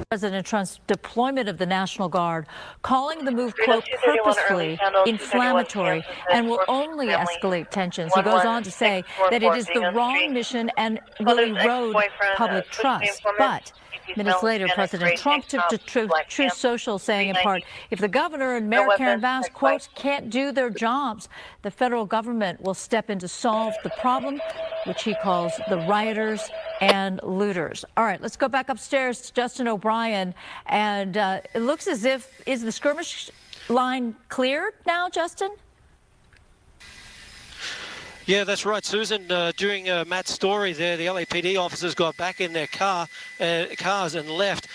Speaker 22: President Trump's deployment of the National Guard, calling the move, quote, purposefully inflammatory and will only escalate tensions. He goes on to say that it is the wrong mission and will erode public trust. But minutes later, President Trump took to Truth Social, saying in part, if the governor and Mayor Karen Bass, quote, can't do their jobs, the federal government will step in to solve the problem, which he calls the rioters and looters. All right, let's go back upstairs to Justin O'Brien. And it looks as if, is the skirmish line cleared now, Justin?
Speaker 17: Yeah, that's right, Susan. During Matt's story there, the LAPD officers got back in their cars and left.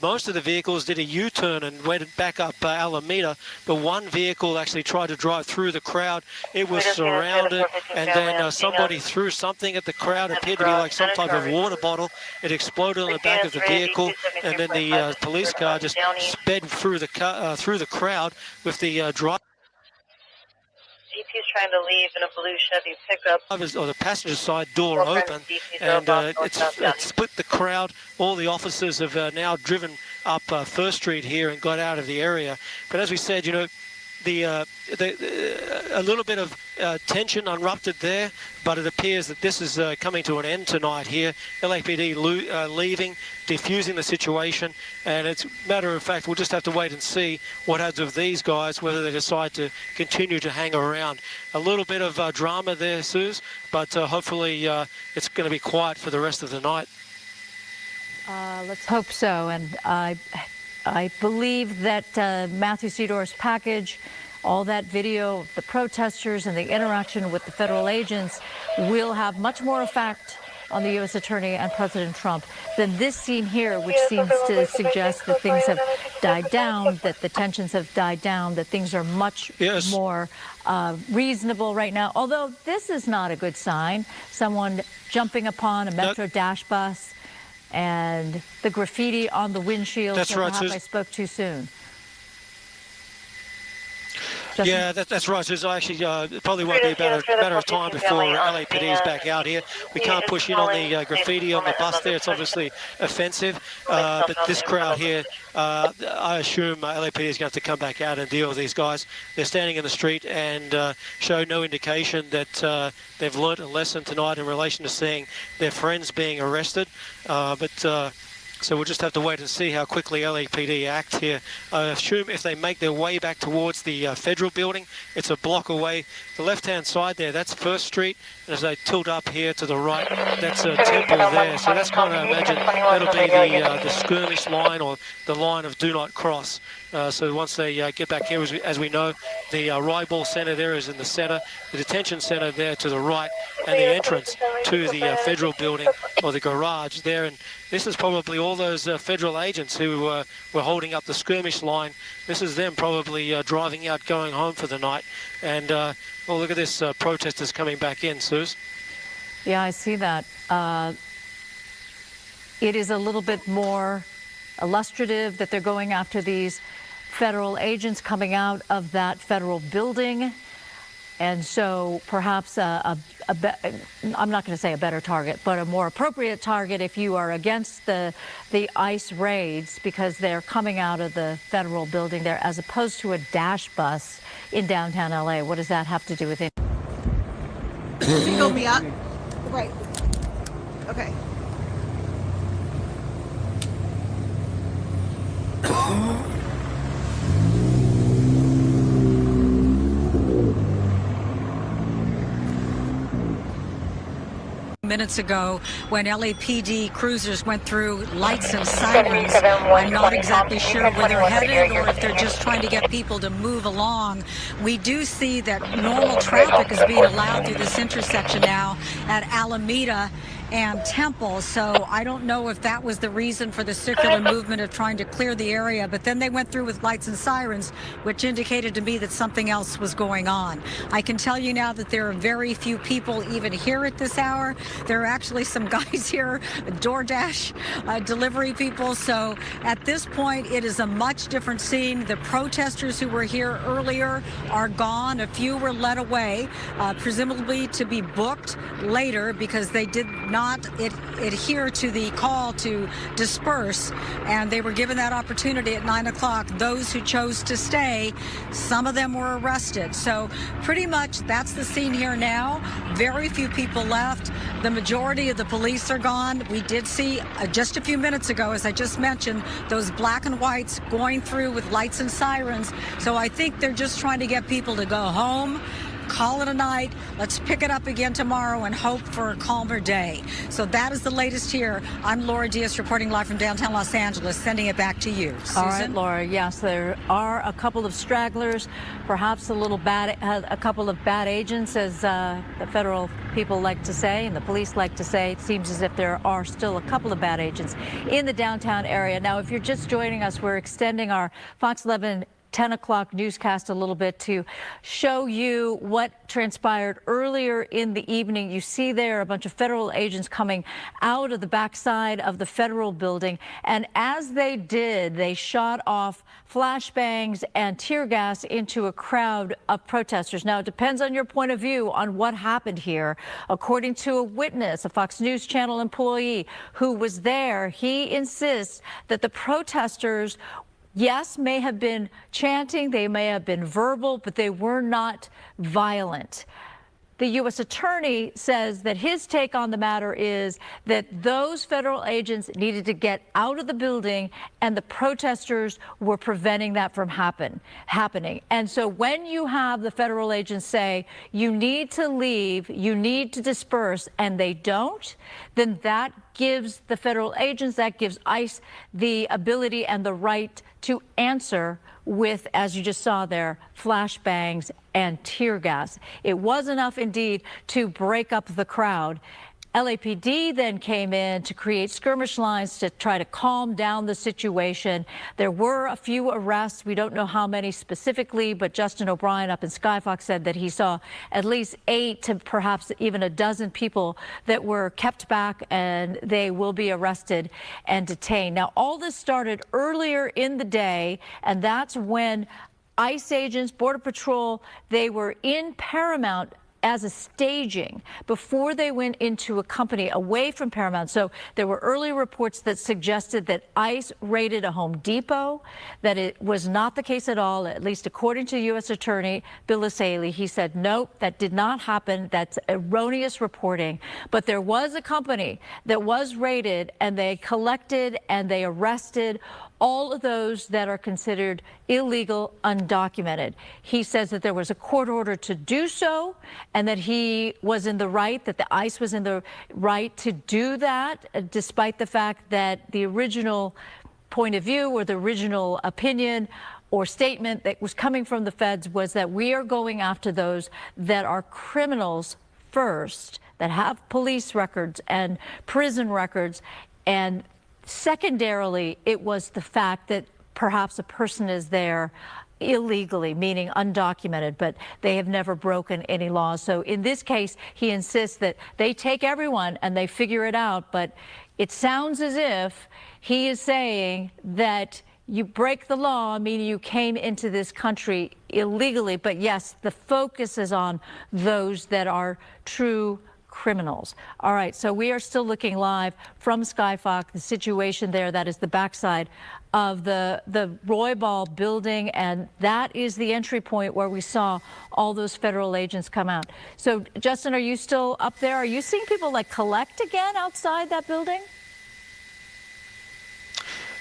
Speaker 17: Most of the vehicles did a U-turn and went back up Alameda, but one vehicle actually tried to drive through the crowd. It was surrounded, and then somebody threw something at the crowd. It appeared to be like some type of water bottle. It exploded on the back of the vehicle, and then the police car just sped through the crowd with the driver.
Speaker 1: DP's trying to leave in a blue Chevy pickup.
Speaker 17: Or the passenger side door open, and it split the crowd. All the officers have now driven up First Street here and got out of the area. But as we said, a little bit of tension erupted there, but it appears that this is coming to an end tonight here. LAPD leaving, defusing the situation, and it's a matter of fact, we'll just have to wait and see what happens with these guys, whether they decide to continue to hang around. A little bit of drama there, Suze, but hopefully it's going to be quiet for the rest of the night.
Speaker 22: Let's hope so, and I believe that Matthew Seedorf's package, all that video of the protesters and the interaction with the federal agents will have much more effect on the U.S. Attorney and President Trump than this scene here, which seems to suggest that things have died down, that the tensions have died down, that things are much more reasonable right now. Although this is not a good sign. Someone jumping upon a Metro Dash bus and the graffiti on the windshield.
Speaker 17: That's right,
Speaker 22: Perhaps I spoke too soon.
Speaker 17: Yeah, that's right. Susan. Actually, it probably won't be a matter of time before LAPD is back out here. We can't push in on the graffiti on the bus there. It's obviously offensive. But this crowd here, I assume LAPD is going to have to come back out and deal with these guys. They're standing in the street and show no indication that they've learnt a lesson tonight in relation to seeing their friends being arrested. So we'll just have to wait and see how quickly LAPD act here. I assume if they make their way back towards the federal building, it's a block away. The left-hand side there, that's First Street. And as they tilt up here to the right, that's a temple there. So that's kind of, imagine, that'll be the skirmish line or the line of do not cross. So once they get back here, as we know, the Ryball Center there is in the center, the detention center there to the right, and the entrance to the federal building or the garage there. And this is probably all those federal agents who were holding up the skirmish line. This is them probably driving out, going home for the night. And, well, look at this, protesters coming back in, Suze.
Speaker 22: Yeah, I see that. It is a little bit more illustrative that they're going after these federal agents coming out of that federal building. And so perhaps I'm not going to say a better target, but a more appropriate target if you are against the ICE raids, because they're coming out of the federal building there as opposed to a dash bus in downtown LA. What does that have to do with it?
Speaker 6: Single me up. Right. Okay.
Speaker 13: Minutes ago, when LAPD cruisers went through lights and sirens, I'm not exactly sure where they're headed or if they're just trying to get people to move along. We do see that normal traffic is being allowed through this intersection now at Alameda and Temple, so I don't know if that was the reason for the circular movement of trying to clear the area, but then they went through with lights and sirens, which indicated to me that something else was going on. I can tell you now that there are very few people even here at this hour. There are actually some guys here, DoorDash delivery people, so at this point it is a much different scene. The protesters who were here earlier are gone. A few were led away, presumably to be booked later because they did not adhere to the call to disperse, and they were given that opportunity at 9 o'clock. Those who chose to stay, some of them were arrested. So pretty much that's the scene here now. Very few people left. The majority of the police are gone. We did see just a few minutes ago, as I just mentioned, those black and whites going through with lights and sirens. So I think they're just trying to get people to go home, call it a night. Let's pick it up again tomorrow and hope for a calmer day. So that is the latest here. I'm Laura Diaz reporting live from downtown Los Angeles, sending it back to you. Susan?
Speaker 22: All right, Laura. Yes, there are a couple of stragglers, perhaps a couple of bad agents, as the federal people like to say and the police like to say. It seems as if there are still a couple of bad agents in the downtown area. Now, if you're just joining us, we're extending our Fox 11 10 o'clock newscast a little bit to show you what transpired earlier in the evening. You see there a bunch of federal agents coming out of the backside of the federal building. And as they did, they shot off flashbangs and tear gas into a crowd of protesters. Now, it depends on your point of view on what happened here. According to a witness, a Fox News Channel employee who was there, he insists that the protesters, yes, may have been chanting, they may have been verbal, but they were not violent. The U.S. attorney says that his take on the matter is that those federal agents needed to get out of the building and the protesters were preventing that from happening. And so when you have the federal agents say, you need to leave, you need to disperse, and they don't, then that gives the federal agents, that gives ICE the ability and the right to answer with, as you just saw there, flashbangs and tear gas. It was enough indeed to break up the crowd. LAPD then came in to create skirmish lines to try to calm down the situation. There were a few arrests. We don't know how many specifically, but Justin O'Brien up in Skyfox said that he saw at least 8 to perhaps even a dozen people that were kept back, and they will be arrested and detained. Now, all this started earlier in the day, and that's when ICE agents, Border Patrol, they were in Paramount as a staging before they went into a company away from Paramount. So there were early reports that suggested that ICE raided a Home Depot, that it was not the case at all, at least according to U.S. Attorney Bill Escalation. He said, nope, that did not happen. That's erroneous reporting. But there was a company that was raided, and they collected and they arrested all of those that are considered illegal, undocumented. He says that there was a court order to do so, and that he was in the right, that the ICE was in the right to do that, despite the fact that the original point of view or the original opinion or statement that was coming from the feds was that we are going after those that are criminals first, that have police records and prison records, and secondarily, it was the fact that perhaps a person is there illegally, meaning undocumented, but they have never broken any laws. So in this case, he insists that they take everyone and they figure it out. But it sounds as if he is saying that you break the law, meaning you came into this country illegally. But yes, the focus is on those that are true criminals. All right, so we are still looking live from Skyfox, the situation there. That is the backside of the Roybal building, and that is the entry point where we saw all those federal agents come out. So, Justin, are you still up there? Are you seeing people like collect again outside that building?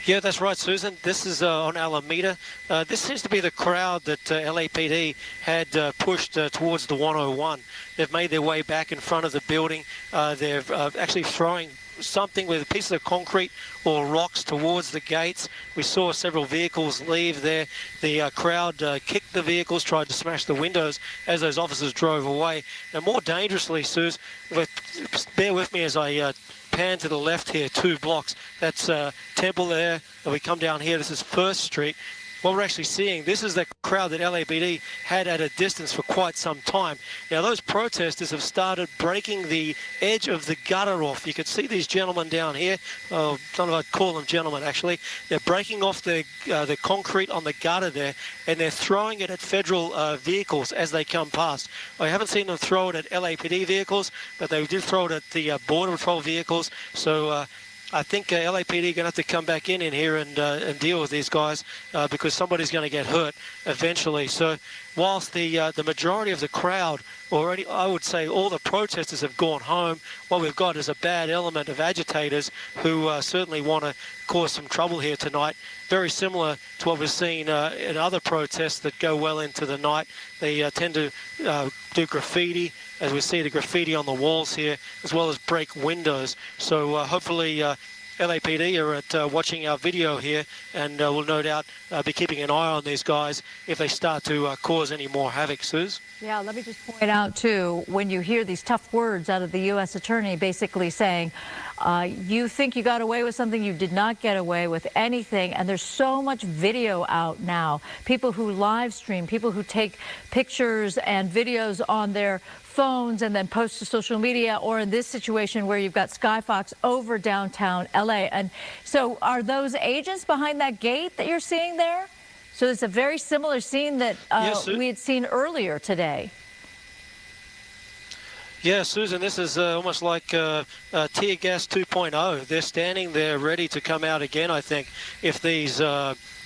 Speaker 17: Yeah, that's right, Susan. This is on Alameda. This seems to be the crowd that LAPD had pushed towards the 101. They've made their way back in front of the building. They're actually throwing something with pieces of concrete or rocks towards the gates. We saw several vehicles leave there. The crowd kicked the vehicles, tried to smash the windows as those officers drove away. Now, more dangerously, Suze, bear with me as I pan to the left here, 2 blocks. That's Temple there. And we come down here. This is 1st Street. What we're actually seeing, this is the crowd that LAPD had at a distance for quite some time. Now, those protesters have started breaking the edge of the gutter off. You can see these gentlemen down here. Oh, some of I'd call them gentlemen, actually. They're breaking off the concrete on the gutter there, and they're throwing it at federal vehicles as they come past. I haven't seen them throw it at LAPD vehicles, but they did throw it at the Border Patrol vehicles. So I think LAPD are going to have to come back in here and deal with these guys because somebody's going to get hurt eventually. So whilst the majority of the crowd already, I would say all the protesters have gone home, what we've got is a bad element of agitators who certainly want to cause some trouble here tonight. Very similar to what we've seen in other protests that go well into the night. They tend to do graffiti, as we see the graffiti on the walls here, as well as break windows. So hopefully LAPD are at watching our video here, and will no doubt be keeping an eye on these guys if they start to cause any more havoc, Suze.
Speaker 22: Yeah, let me just point out, too, when you hear these tough words out of the U.S. Attorney basically saying, you think you got away with something, you did not get away with anything. And there's so much video out now. People who live stream, people who take pictures and videos on their phones and then post to social media, or in this situation where you've got Skyfox over downtown LA. And so are those agents behind that gate that you're seeing there? So it's a very similar scene that
Speaker 17: yes,
Speaker 22: we had seen earlier today.
Speaker 17: Yeah, Susan, this is almost like tear gas 2.0. They're standing there ready to come out again, I think, if these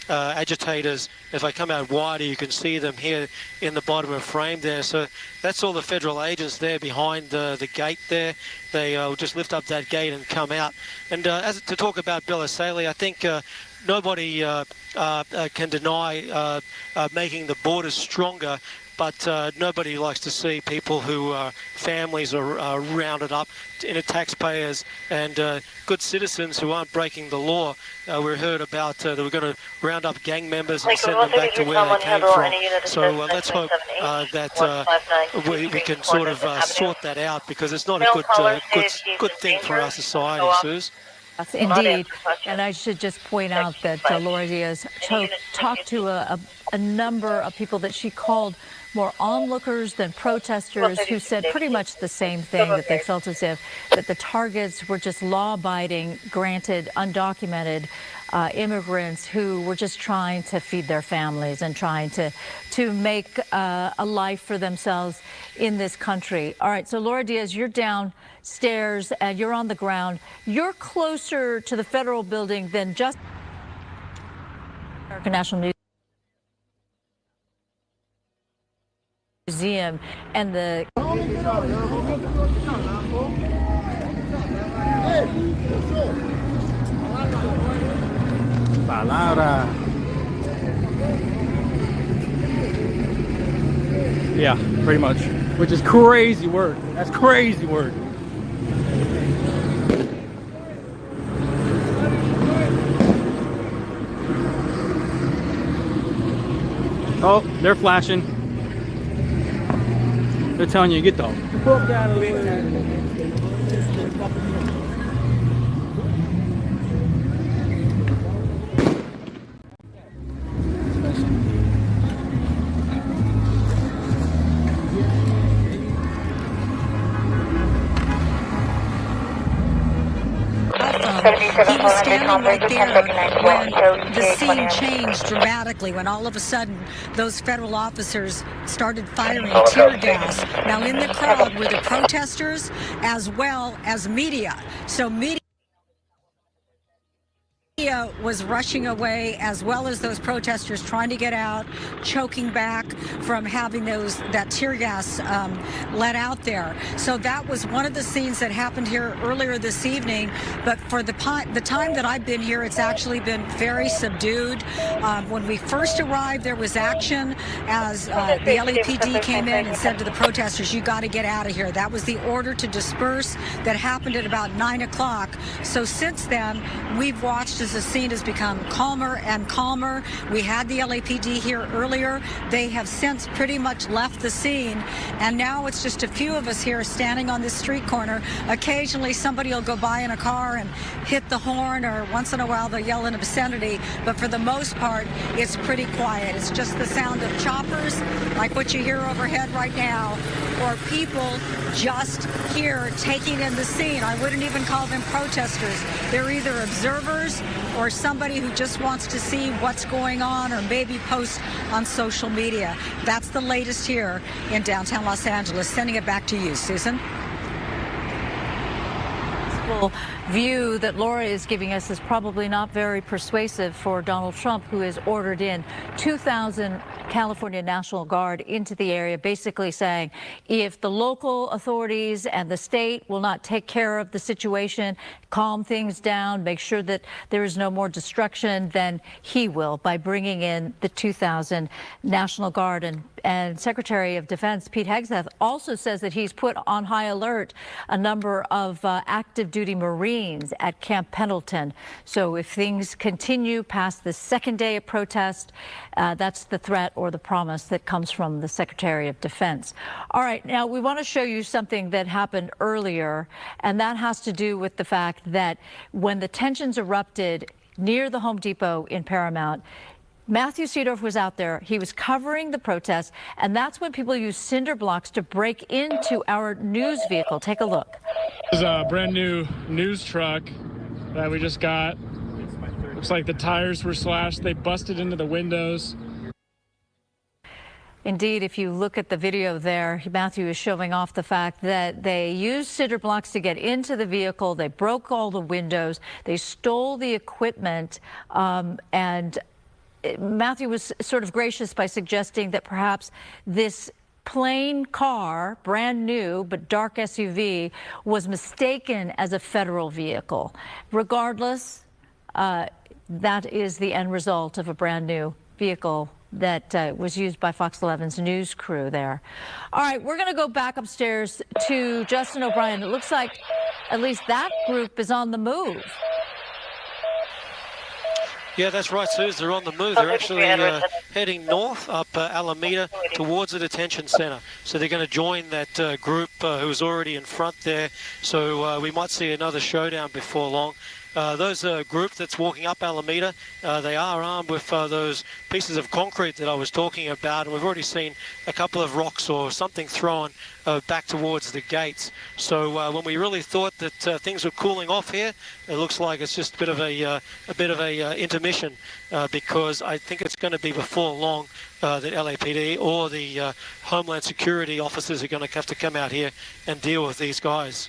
Speaker 17: agitators, if I come out wider, you can see them here in the bottom of frame there. So that's all the federal agents there behind the gate there. They will just lift up that gate and come out. And as to talk about Bill Escalation, I think nobody can deny making the borders stronger, but nobody likes to see people who families are rounded up, taxpayers and good citizens who aren't breaking the law. We heard about that we're going to round up gang members and send them back to where they came from. So let's hope that we can sort of sort that out, because it's not a good thing for our society, Suze.
Speaker 22: Yes, indeed. And I should just point out that Laura Diaz talked to a number of people that she called more onlookers than protesters, who said pretty much the same thing, that they felt as if that the targets were just law-abiding, granted, undocumented immigrants who were just trying to feed their families and trying to make a life for themselves in this country. All right, so Laura Diaz, you're downstairs and you're on the ground. You're closer to the federal building than just American National Museum and the
Speaker 14: Palabra. Yeah, pretty much. Which is crazy work. That's crazy work. Oh, they're flashing. They're telling you, get the fuck out of here.
Speaker 13: He was standing right there when the scene changed dramatically, when all of a sudden those federal officers started firing tear gas. Now in the crowd were the protesters as well as media. So media was rushing away, as well as those protesters trying to get out, choking back from having that tear gas let out there. So that was one of the scenes that happened here earlier this evening. But for the time that I've been here, it's actually been very subdued. When we first arrived, there was action as the LAPD came in and said to the protesters, "You got to get out of here." That was the order to disperse that happened at about 9 o'clock. So since then, we've watched as the scene has become calmer and calmer. We had the LAPD here earlier. They have since pretty much left the scene, and now it's just a few of us here standing on this street corner. Occasionally somebody will go by in a car and hit the horn, or once in a while they'll yell an obscenity, but for the most part it's pretty quiet. It's just the sound of choppers like what you hear overhead right now, or people just here taking in the scene. I wouldn't even call them protesters. They're either observers or somebody who just wants to see what's going on, or maybe post on social media. That's the latest here in downtown Los Angeles. Sending it back to you, Susan.
Speaker 22: View that Laura is giving us is probably not very persuasive for Donald Trump, who has ordered in 2,000 California National Guard into the area, basically saying if the local authorities and the state will not take care of the situation, calm things down, make sure that there is no more destruction, then he will, by bringing in the 2,000 National Guard. And Secretary of Defense Pete Hegseth also says that he's put on high alert a number of active duty Marines at Camp Pendleton. So if things continue past the second day of protest, that's the threat or the promise that comes from the Secretary of Defense. All right, now we want to show you something that happened earlier, and that has to do with the fact that when the tensions erupted near the Home Depot in Paramount, Matthew Seedorf was out there. He was covering the protest, and that's when people used cinder blocks to break into our news vehicle. Take a look.
Speaker 19: This is a brand new news truck that we just got. Looks like the tires were slashed. They busted into the windows.
Speaker 22: Indeed, if you look at the video there, Matthew is showing off the fact that they used cinder blocks to get into the vehicle. They broke all the windows. They stole the equipment, and Matthew was sort of gracious by suggesting that perhaps this plain car, brand new but dark SUV, was mistaken as a federal vehicle. Regardless, that is the end result of a brand new vehicle that was used by Fox 11's news crew there. All right, we're going to go back upstairs to Justin O'Brien. It looks like at least that group is on the move.
Speaker 17: Yeah, that's right, Suze. They're on the move. They're actually heading north up Alameda towards the detention center. So they're going to join that group who was already in front there. So we might see another showdown before long. those group that's walking up Alameda, they are armed with those pieces of concrete that I was talking about, and we've already seen a couple of rocks or something thrown back towards the gates. So when we really thought that things were cooling off here, it looks like it's just a bit of a intermission, because I think it's going to be before long that LAPD or the Homeland Security officers are going to have to come out here and deal with these guys.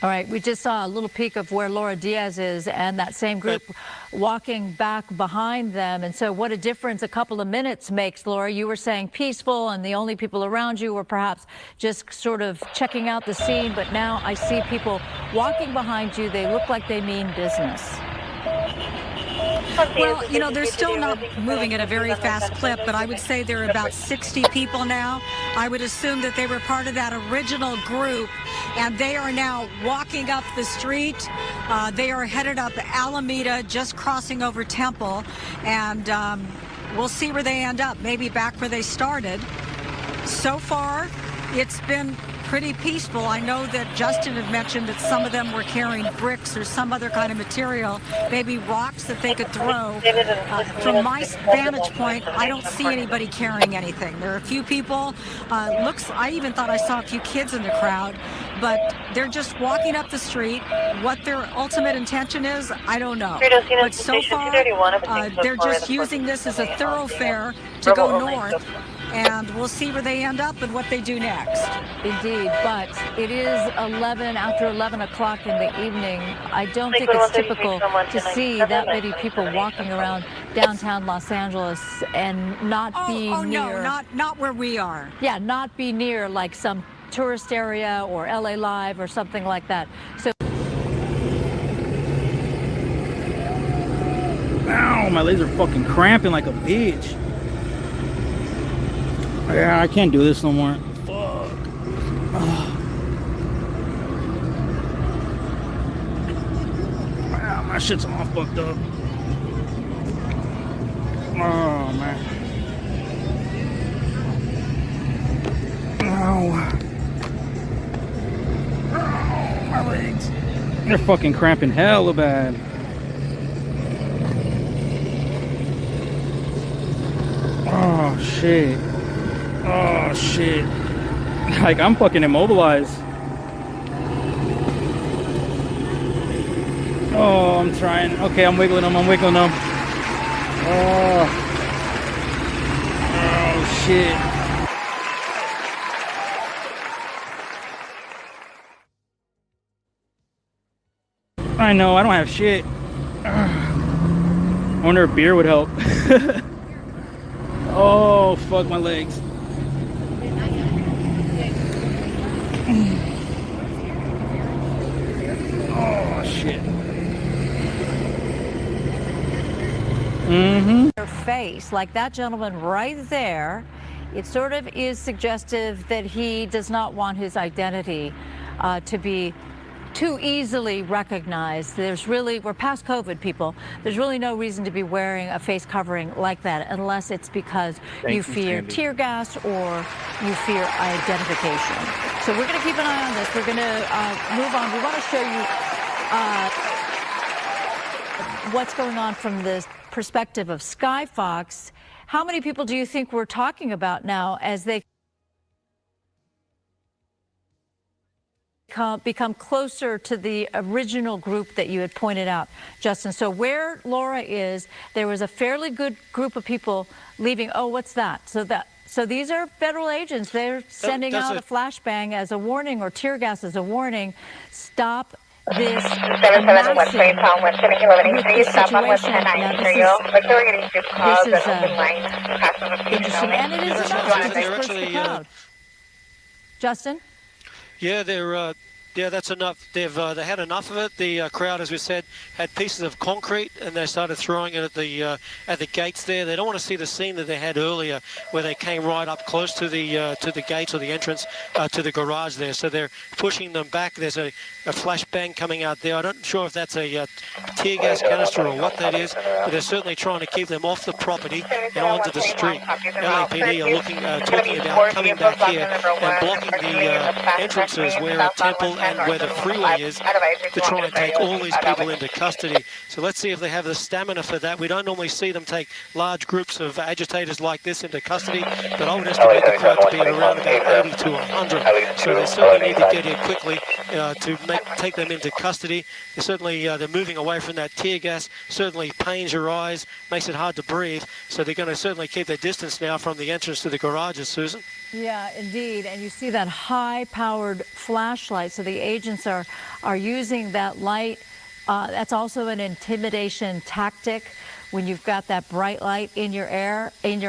Speaker 22: All right, we just saw a little peek of where Laura Diaz is and that same group walking back behind them. And so what a difference a couple of minutes makes, Laura. You were saying peaceful and the only people around you were perhaps just sort of checking out the scene. But now I see people walking behind you. They look like they mean business.
Speaker 13: Well, you know, they're still not moving at a very fast clip, but I would say there are about 60 people now. I would assume that they were part of that original group, and they are now walking up the street. They are headed up Alameda, just crossing over Temple, and we'll see where they end up, maybe back where they started. So far, it's been pretty peaceful. I know that Justin had mentioned that some of them were carrying bricks or some other kind of material, maybe rocks that they could throw. From my vantage point, I don't see anybody carrying anything. There are a few people. I even thought I saw a few kids in the crowd, but they're just walking up the street. What their ultimate intention is, I don't know. But so far, they're just using this as a thoroughfare to go north. And we'll see where they end up and what they do next.
Speaker 22: Indeed, but it is after 11 o'clock in the evening. I don't think it's typical to see that many people walking around downtown Los Angeles and not be near.
Speaker 13: No, not where we are.
Speaker 22: Yeah, not be near like some tourist area or LA Live or something like that. So.
Speaker 14: Ow, my legs are fucking cramping like a bitch. Yeah, I can't do this no more. Fuck. Wow, my shit's all fucked up. Oh, man. Ow. Oh, my legs. They're fucking cramping hella bad. Oh, shit. Oh shit. Like I'm fucking immobilized. Oh, I'm trying. Okay, I'm wiggling them. Oh. Oh shit. I know, I don't have shit. I wonder if beer would help. Oh, fuck my legs. Oh shit.
Speaker 22: Their face, like that gentleman right there, it sort of is suggestive that he does not want his identity to be too easily recognized. We're past COVID, people. There's really no reason to be wearing a face covering like that unless it's because you fear tear gas or you fear identification. So we're going to keep an eye on this. We're going to move on. We want to show you what's going on from the perspective of Sky Fox. How many people do you think we're talking about now as they become closer to the original group that you had pointed out, Justin? So where Laura is, there was a fairly good group of people leaving. Oh, what's that? So these are federal agents. They're sending out a flashbang as a warning or tear gas as a warning. Stop this massive with the situation. This is interesting, and it is enough to disperse the crowd. Justin?
Speaker 17: Yeah, that's enough. They had enough of it. The crowd, as we said, had pieces of concrete, and they started throwing it at the gates there. They don't want to see the scene that they had earlier, where they came right up close to the gates or the entrance to the garage there. So they're pushing them back. There's a flashbang coming out there. I'm not sure if that's a tear gas canister or what that is, but they're certainly trying to keep them off the property and onto the street. LAPD are talking about coming back here and blocking the entrances where Temple and where the freeway is to try and take all these people into custody. So let's see if they have the stamina for that. We don't normally see them take large groups of agitators like this into custody, but I would estimate the crowd to be at around about 80 to 100. So they certainly need to get here quickly to take them into custody. They certainly they're moving away from that tear gas. Certainly pains your eyes, makes it hard to breathe. So they're going to certainly keep their distance now from the entrance to the garages, Susan.
Speaker 22: Yeah, indeed. And you see that high-powered flashlight. So the agents are using that light. That's also an intimidation tactic when you've got that bright light in your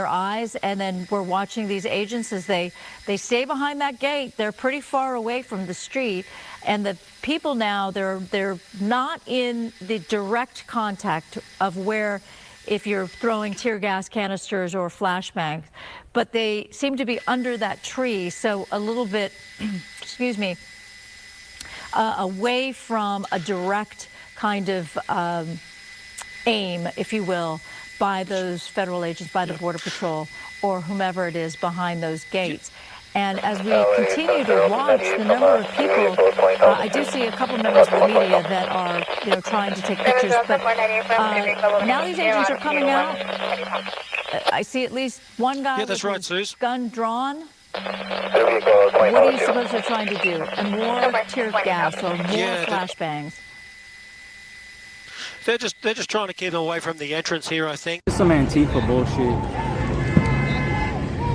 Speaker 22: eyes. And then we're watching these agents as they stay behind that gate. They're pretty far away from the street. And the people now, they're not in the direct contact of where, if you're throwing tear gas canisters or flashbangs, but they seem to be under that tree, so a little bit, excuse me, away from a direct kind of aim, if you will, by those federal agents, by the Border Patrol, or whomever it is behind those gates. And as we continue to watch the number of people, I do see a couple members of the media that are, trying to take pictures. But now these agents are coming out. I see at least one guy with his gun drawn. What do you suppose they're trying to do? And more tear gas or more flashbangs?
Speaker 17: They're just trying to keep them away from the entrance here, I think.
Speaker 14: Some Antifa bullshit.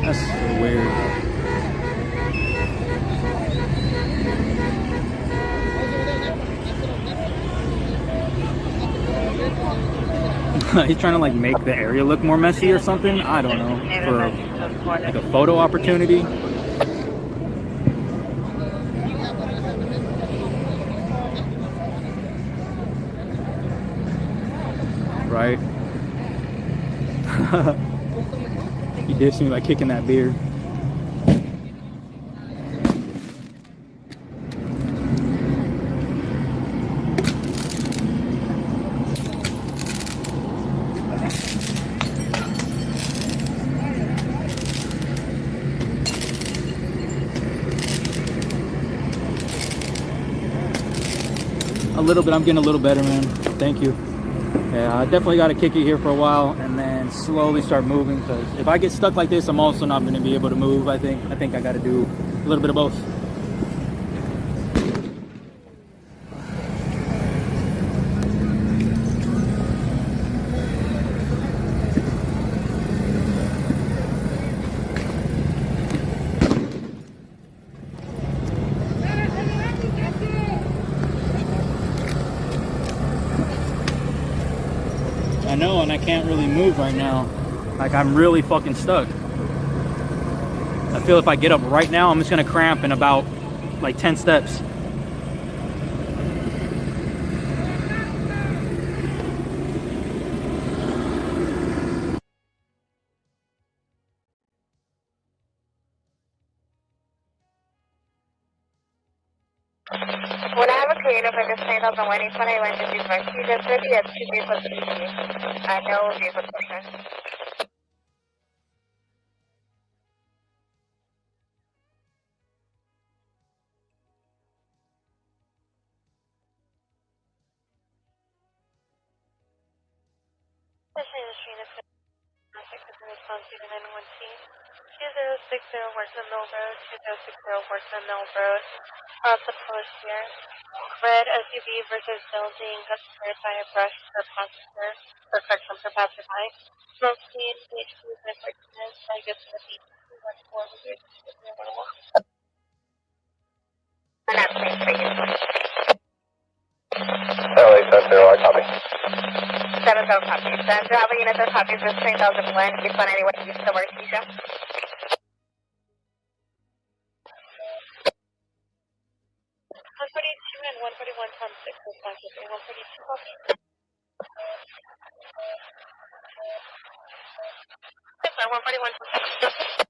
Speaker 14: That's weird. He's trying to make the area look more messy or something. I don't know. For a photo opportunity. Right. He dissed me by kicking that beer. A little bit. I'm getting a little better, man. Thank you. Yeah, I definitely got to kick it here for a while and then slowly start moving, because if I get stuck like this, I'm also not going to be able to move. I think I got to do a little bit of both. I know, and I can't really move right now. I'm really fucking stuck. I feel if I get up right now, I'm just gonna cramp in about 10 steps.
Speaker 16: When I have a creative for this night of the wedding, when I went to the university, there's really a 2 vehicle species. No vehicle portion.
Speaker 4: Red SUV versus building got destroyed by a brush per passenger, or correction, per passerby. Smoke scene, PHP with arguments, I guess the beat 214
Speaker 2: LA 70, I copy.
Speaker 16: 70 copies. And the other units are copies with 3001, each one anyway, use the word Keisha.
Speaker 4: 142 and 141 times 6 respectively. 142 copies. Yes, sir, 141 times 6.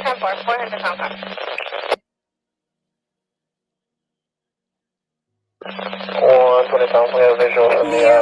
Speaker 16: Ten 4, 400 pound copies.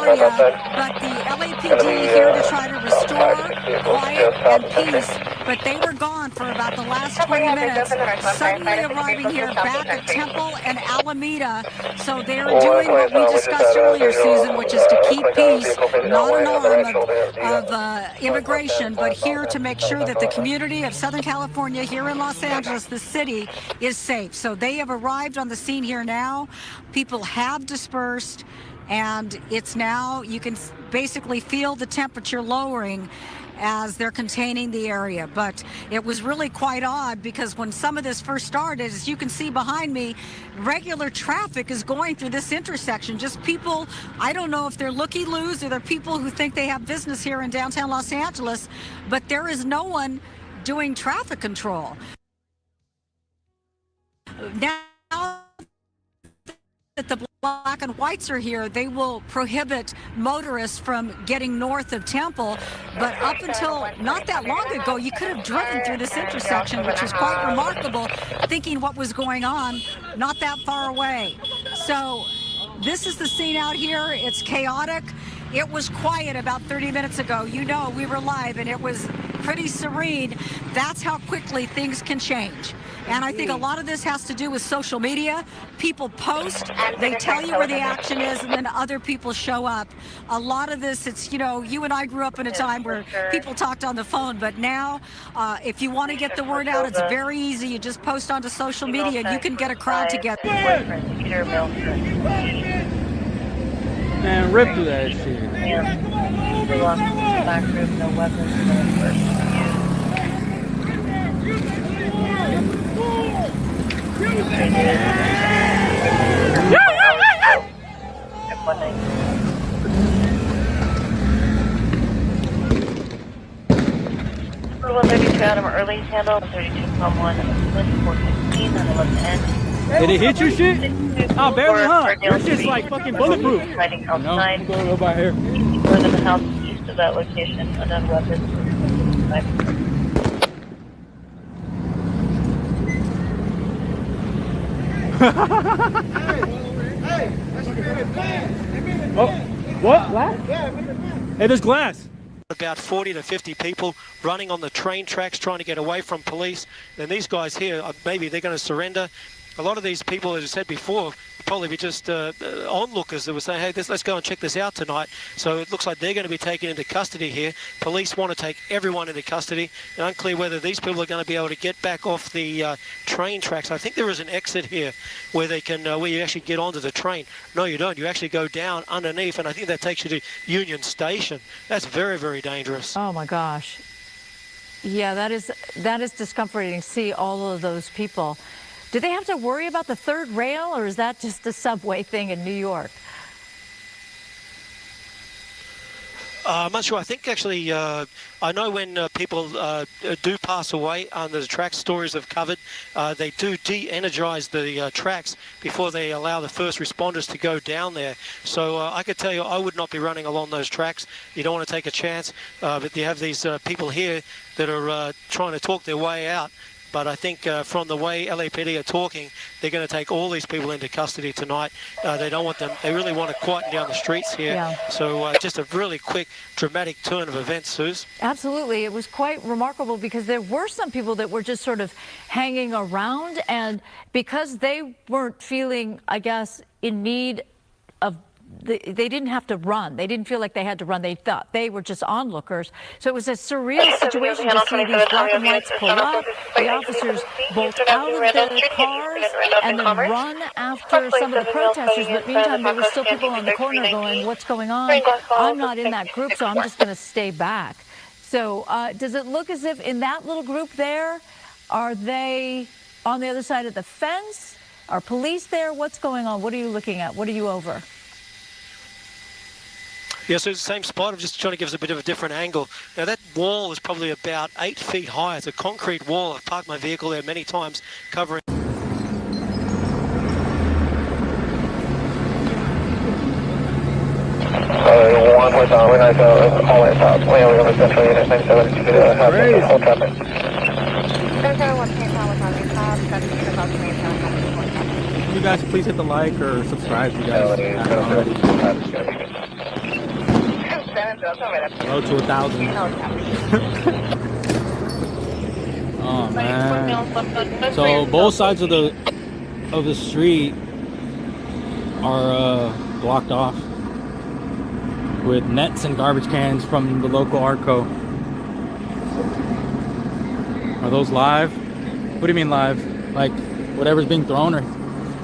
Speaker 13: area, but the LAPD here to try to restore quiet and peace, but they were gone for about the last 20 minutes, suddenly arriving here back at Temple and Alameda. So they're doing what we discussed earlier, Susan, which is to keep peace, not an arm of immigration, but here to make sure that the community of Southern California here in Los Angeles, the city, is safe. So they have arrived on the scene here now. People have dispersed, and it's now, you can basically feel the temperature lowering as they're containing the area. But it was really quite odd because when some of this first started, as you can see behind me, regular traffic is going through this intersection. Just people, I don't know if they're looky-loos or they're people who think they have business here in downtown Los Angeles, but there is no one doing traffic control. Now that the black and whites are here, they will prohibit motorists from getting north of Temple. But up until not that long ago, you could have driven through this intersection, which was quite remarkable, thinking what was going on not that far away. So this is the scene out here. It's chaotic. It was quiet about 30 minutes ago. You know, we were live and it was pretty serene. That's how quickly things can change. And I think a lot of this has to do with social media. People post, they tell you where the action is, and then other people show up. A lot of this, it's, you know, you and I grew up in a time where people talked on the phone, but now if you want to get the word out, it's very easy. You just post onto social media and you can get a crowd together.
Speaker 14: Man, rip through that shit.
Speaker 1: No weapons, no person. For 132 Adam early handle, 132.1, 415 on 11N.
Speaker 14: Did it hit your shit? Oh, barely, huh? Your shit's like fucking bulletproof.
Speaker 1: Hiding
Speaker 14: No,
Speaker 1: outside.
Speaker 14: go by here.
Speaker 1: North of the house, east of that location, unknown weapons.
Speaker 14: Oh, what? Glass? Hey, there's glass.
Speaker 17: About 40 to 50 people running on the train tracks trying to get away from police. And these guys here, maybe they're going to surrender. A lot of these people, as I said before, probably be just onlookers that were saying, hey, let's go and check this out tonight. So it looks like they're going to be taken into custody here. Police want to take everyone into custody. It's unclear whether these people are going to be able to get back off the train tracks. I think there is an exit here where they can, where you actually get onto the train. No, you don't. You actually go down underneath, and I think that takes you to Union Station. That's very, very dangerous.
Speaker 22: Oh my gosh. Yeah, that is discomforting to see all of those people. Do they have to worry about the third rail, or is that just a subway thing in New York?
Speaker 17: I'm not sure. I think actually, I know when people do pass away, the track stories have covered, they do de-energize the tracks before they allow the first responders to go down there. So I could tell you I would not be running along those tracks. You don't want to take a chance, but you have these people here that are trying to talk their way out. But I think from the way LAPD are talking, they're going to take all these people into custody tonight. They don't want them, they really want to quieten down the streets here. Yeah. So just a really quick, dramatic turn of events, Suze.
Speaker 22: Absolutely. It was quite remarkable because there were some people that were just sort of hanging around, and because they weren't feeling, I guess, in need of they didn't have to run. They didn't feel like they had to run. They thought they were just onlookers. So it was a surreal situation to see these black and whites pull up, the officers bolt out of the cars and then run after some of the protesters. But meantime, there were still people on the corner going, what's going on? I'm not in that group, so I'm just going to stay back. So does it look as if in that little group there, are they on the other side of the fence? Are police there? What's going on? What are you looking at? What are you over?
Speaker 17: Yeah, so it's the same spot. I'm just trying to give us a bit of a different angle. Now, that wall is probably about 8 feet high. It's a concrete wall. I've parked my vehicle there many times, covering...
Speaker 2: One was on, we're not going all the way south. Way over the central unit, 97, to have the whole traffic.
Speaker 14: Can you guys please hit the like or subscribe if you guys haven't already? Low to 1,000. Oh man. So both sides of the street are blocked off with nets and garbage cans from the local Arco. Are those live? What do you mean live? Like whatever's being thrown, or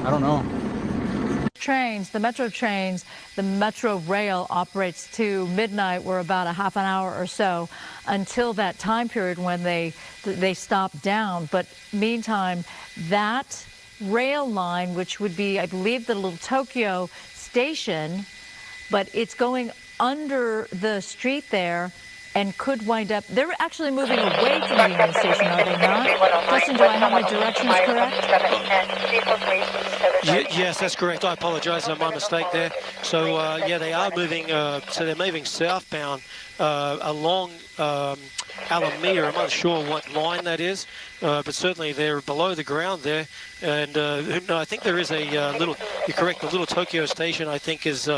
Speaker 14: I don't know.
Speaker 22: Trains, the Metro trains, the Metro Rail operates to midnight. We're about a half an hour or so until that time period when they stop down. But meantime, that rail line, which would be, I believe, the Little Tokyo station, but it's going under the street there and could wind up. They're actually moving away from the Union Station, are they not? Justin, do I have my directions correct?
Speaker 17: Yes, that's correct. I apologize on my mistake there. So, yeah, they are moving, so they're moving southbound along Alameda. I'm not sure what line that is, but certainly they're below the ground there. And no, I think there is a little, you're correct, the Little Tokyo station, I think, is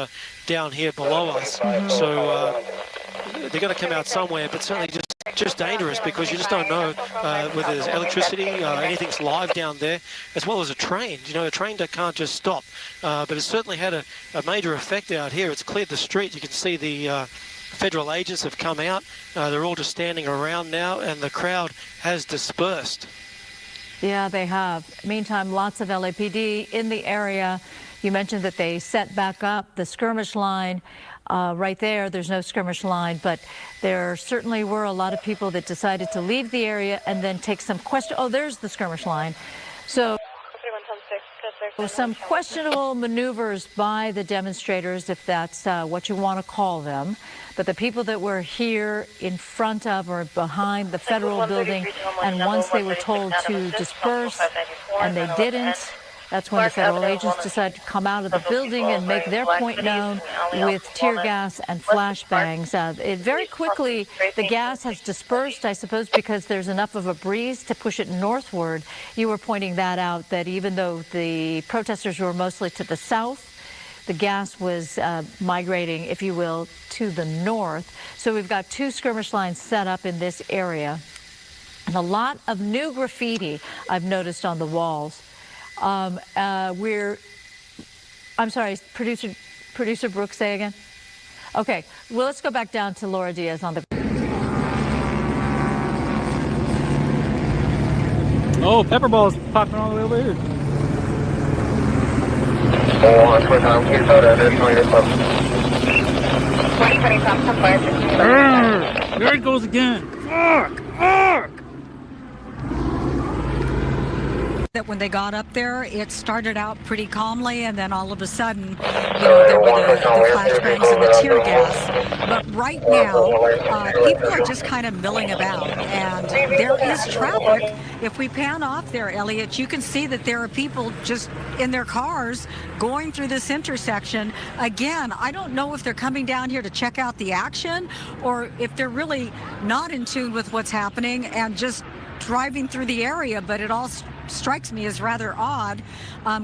Speaker 17: down here below us. So they're going to come out somewhere, but certainly just dangerous because you just don't know whether there's electricity, anything's live down there, as well as a train. You know, a train that can't just stop. But it certainly had a major effect out here. It's cleared the street. You can see the federal agents have come out. They're all just standing around now, and the crowd has dispersed.
Speaker 22: Yeah, they have. Meantime, lots of LAPD in the area. You mentioned that they set back up the skirmish line. Right there, there's no skirmish line, but there certainly were a lot of people that decided to leave the area and then take some question. Oh, there's the skirmish line. So some questionable maneuvers by the demonstrators, if that's what you want to call them. But the people that were here in front of or behind the federal building, and once they were told to disperse and they didn't, that's when the federal agents decided to come out of the building and make their point known with tear gas and flashbangs. Very quickly, the gas has dispersed, I suppose, because there's enough of a breeze to push it northward. You were pointing that out, that even though the protesters were mostly to the south, the gas was migrating, if you will, to the north. So we've got two skirmish lines set up in this area. And a lot of new graffiti I've noticed on the walls. I'm sorry, producer Brooks, say again? Okay, well, let's go back down to Laura Diaz on the...
Speaker 14: Oh, pepper balls popping all the way over here. There it goes again. Fuck!
Speaker 13: That when they got up there, it started out pretty calmly, and then all of a sudden, you know, there were the flashbangs and the tear gas. But right now, people are just kind of milling about, and there is traffic. If we pan off there, Elliot, you can see that there are people just in their cars going through this intersection. Again, I don't know if they're coming down here to check out the action or if they're really not in tune with what's happening and just driving through the area, but it all strikes me as rather odd.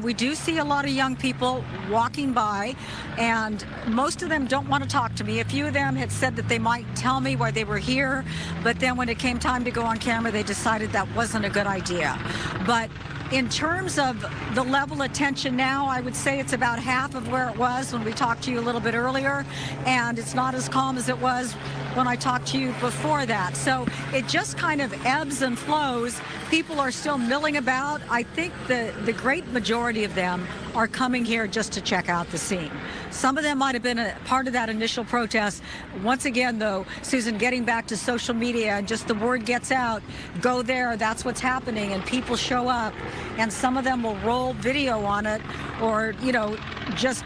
Speaker 13: We do see a lot of young people walking by, and most of them don't want to talk to me. A few of them had said that they might tell me why they were here, but then when it came time to go on camera, they decided that wasn't a good idea. But in terms of the level of tension now, I would say it's about half of where it was when we talked to you a little bit earlier, and it's not as calm as it was when I talked to you before that. So it just kind of ebbs and flows. People are still milling about. I think the great majority of them are coming here just to check out the scene. Some of them might have been a part of that initial protest. Once again, though, Susan, getting back to social media and just the word gets out, go there, that's what's happening, and people show up, and some of them will roll video on it or, you know, just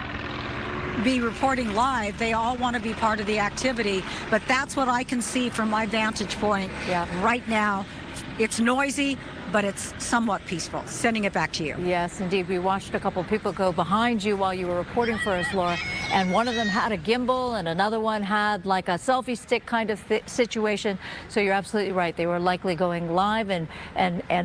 Speaker 13: be reporting live. They all want to be part of the activity, but that's what I can see from my vantage point right now. It's noisy, but it's somewhat peaceful. Sending it back to you.
Speaker 22: Yes, indeed. We watched a couple of people go behind you while you were reporting for us, Laura, and one of them had a gimbal and another one had like a selfie stick kind of situation. So you're absolutely right. They were likely going live and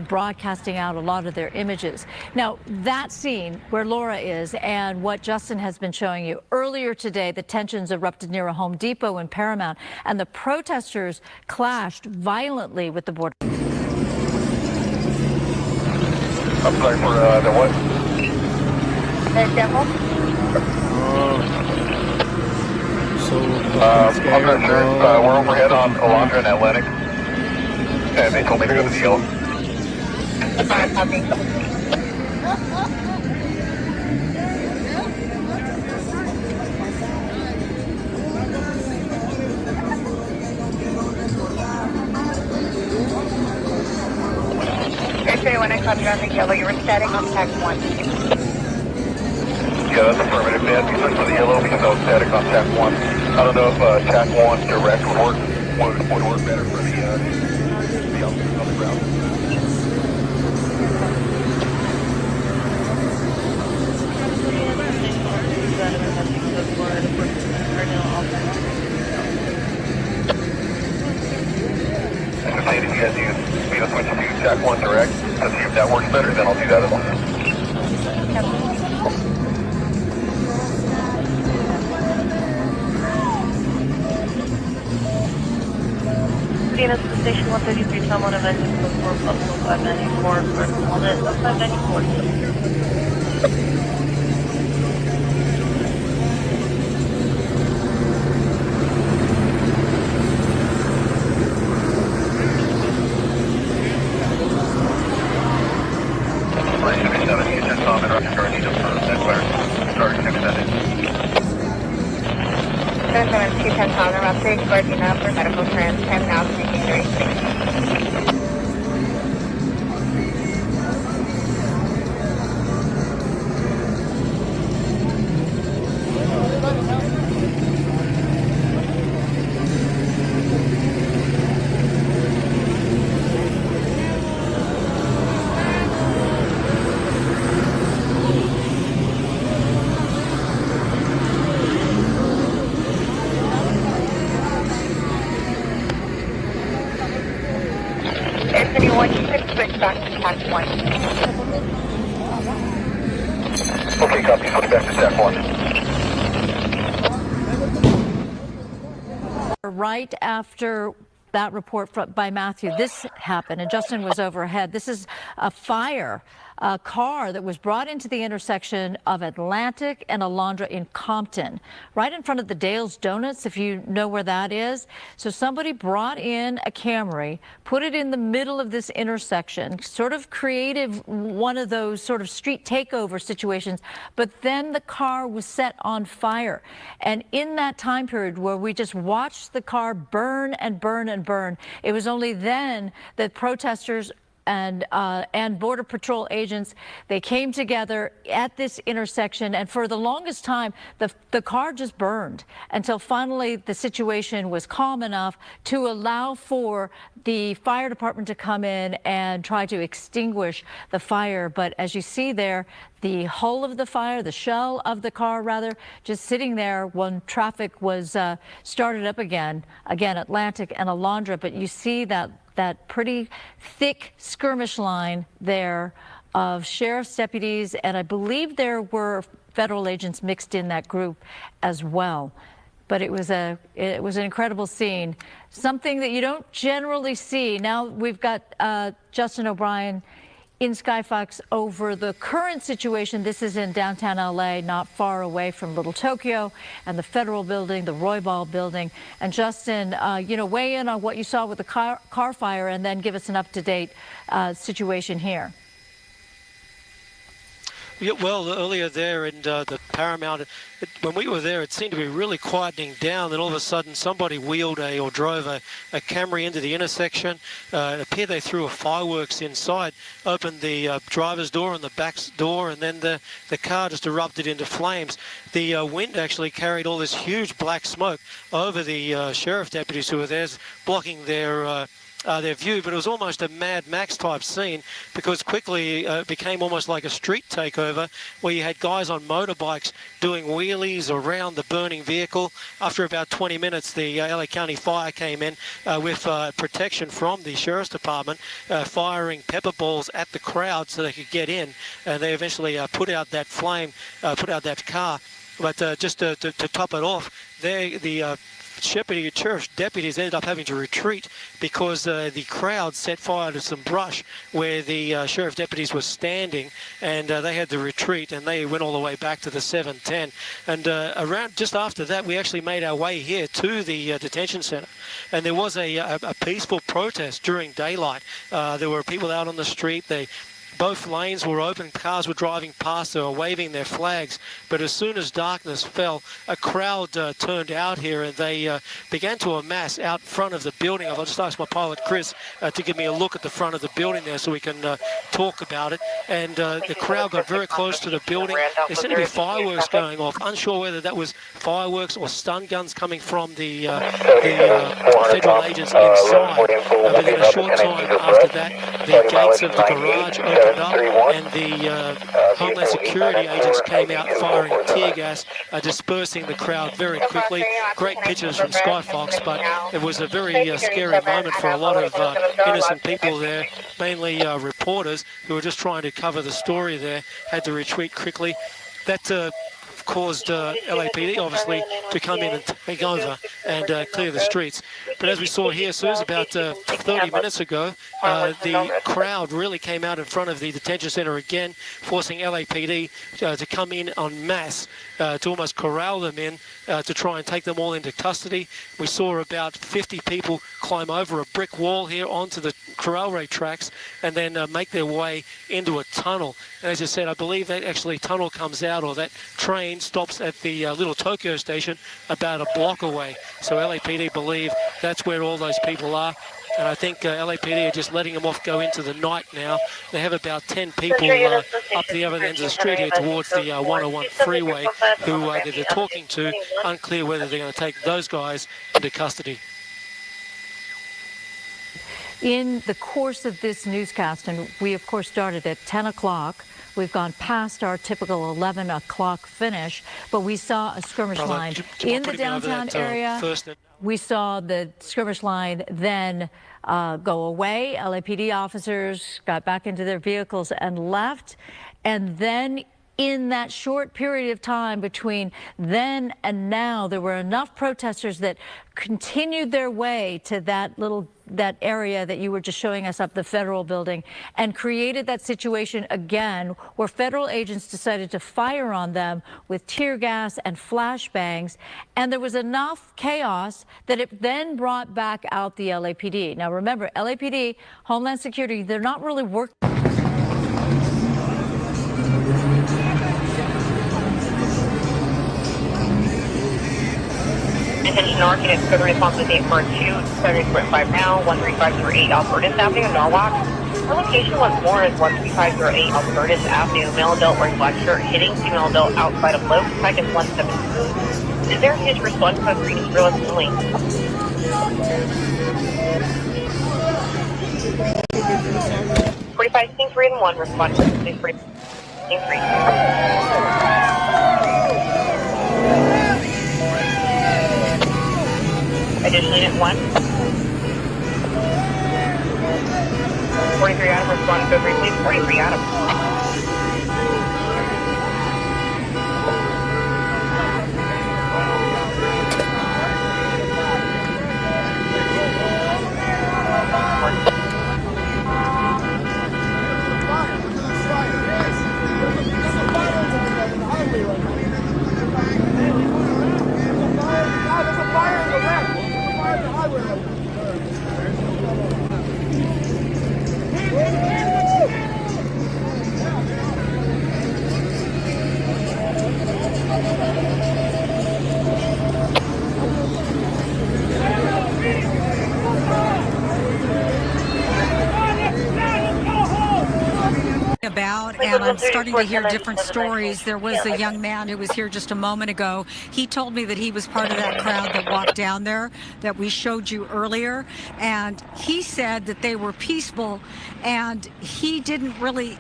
Speaker 22: broadcasting out a lot of their images. Now, that scene where Laura is and what Justin has been showing you earlier today, the tensions erupted near a Home Depot in Paramount, and the protesters clashed violently with the border.
Speaker 2: I'm sorry for the what?
Speaker 16: The demo?
Speaker 2: I'm not sure. We're overhead on Alondra and Atlantic, and they told me to go to the yellow.
Speaker 16: Okay, when I caught you on the yellow, you were static on tack 1.
Speaker 2: Yeah, that's affirmative, man. You switched to the yellow because I was static on tack 1. I don't know if tack 1 direct would work better for the officers on the ground. Entertain if you guys use speed of switch to tack 1 direct to see if that works better, then I'll do that as well.
Speaker 4: Venus to station 133, Tom 1 event, 4 plus 594, first on it, 594.
Speaker 16: Gardena for medical trans, time now 333.
Speaker 2: Okay, copy. Switch back to tack 1.
Speaker 22: Right after that report by Matthew, this happened, and Justin was overhead. This is a fire, a car that was brought into the intersection of Atlantic and Alondra in Compton, right in front of the Dale's Donuts, if you know where that is. So somebody brought in a Camry, put it in the middle of this intersection, sort of creative, one of those sort of street takeover situations, but then the car was set on fire. And in that time period where we just watched the car burn and burn and burn, it was only then that protesters and Border Patrol agents, they came together at this intersection, and for the longest time, the car just burned until finally the situation was calm enough to allow for the fire department to come in and try to extinguish the fire. But as you see there, the hull of the fire, the shell of the car rather, just sitting there when traffic was started up again, Atlantic and Alondra. But you see that pretty thick skirmish line there of sheriff's deputies, and I believe there were federal agents mixed in that group as well. But it was an incredible scene, something that you don't generally see. Now we've got Justin O'Brien in Skyfox over the current situation. This is in downtown LA, not far away from Little Tokyo and the Federal Building, the Roybal Building. And Justin, weigh in on what you saw with the car fire and then give us an up-to-date situation here.
Speaker 17: Yeah, well, earlier there in the Paramount, when we were there, it seemed to be really quietening down. Then all of a sudden, somebody wheeled or drove a Camry into the intersection. It appeared they threw a fireworks inside, opened the driver's door and the back door, and then the car just erupted into flames. The wind actually carried all this huge black smoke over the sheriff deputies who were there, blocking their their view, but it was almost a Mad Max type scene because quickly it became almost like a street takeover where you had guys on motorbikes doing wheelies around the burning vehicle. After about 20 minutes, the LA County Fire came in with protection from the Sheriff's Department, firing pepper balls at the crowd so they could get in. They eventually put out that flame, put out that car. But just to top it off, the sheriff's deputies ended up having to retreat because the crowd set fire to some brush where the sheriff's deputies were standing, and they had to retreat, and they went all the way back to the 710. And around just after that, we actually made our way here to the detention center, and there was a peaceful protest during daylight. There were people out on the street. Both lanes were open, cars were driving past, they were waving their flags, but as soon as darkness fell, a crowd turned out here and they began to amass out front of the building. I'll just ask my pilot, Chris, to give me a look at the front of the building there so we can talk about it. And the crowd got very close to the building. There seemed to be fireworks going off. Unsure whether that was fireworks or stun guns coming from the federal agents inside. But then a short time after that, the gates of the garage opened up, and the Homeland Security agents came out firing tear gas, dispersing the crowd very quickly. Great pictures from Skyfox, but it was a very scary moment for a lot of innocent people there, mainly reporters who were just trying to cover the story there, had to retreat quickly. That caused LAPD, obviously, to come in and take over and clear the streets. But as we saw here, so it was about 30 minutes ago, the crowd really came out in front of the detention center again, forcing LAPD to come in en masse, to almost corral them in, to try and take them all into custody. We saw about 50 people climb over a brick wall here onto the railway tracks and then make their way into a tunnel. And as I said, I believe that actually tunnel comes out, or that train stops at the little Tokyo station about a block away. So LAPD believe that's where all those people are. And I think LAPD are just letting them off go into the night now. They have about 10 people up the other end of the street here towards the 101 freeway who they're talking to. Unclear whether they're going to take those guys into custody.
Speaker 22: In the course of this newscast, and we of course started at 10 o'clock, we've gone past our typical 11 o'clock finish, but we saw a skirmish line in the downtown area. We saw the skirmish line then go away. LAPD officers got back into their vehicles and left. And then in that short period of time between then and now, there were enough protesters that continued their way to that area that you were just showing us up, the federal building, and created that situation again where federal agents decided to fire on them with tear gas and flashbangs. And there was enough chaos that it then brought back out the LAPD. Now remember, LAPD, Homeland Security, they're not really working.
Speaker 1: Attention North, units code responsibility for 273.5 now, 13508 Albertus Avenue, Norwalk. Our location was more as 13508 Albertus Avenue, male adult wearing black shirt, hitting female adult outside of low, second 172. Is there a his response code for each realistically? 45 King 3 and 1, response to 3 King 3. Additionally, at 1. 43 Adam, respond to 3, please. 43 Adam.
Speaker 13: about, and I'm starting to hear different stories. There was a young man who was here just a moment ago. He told me that he was part of that crowd that walked down there that we showed you earlier, and he said that they were peaceful, and he didn't really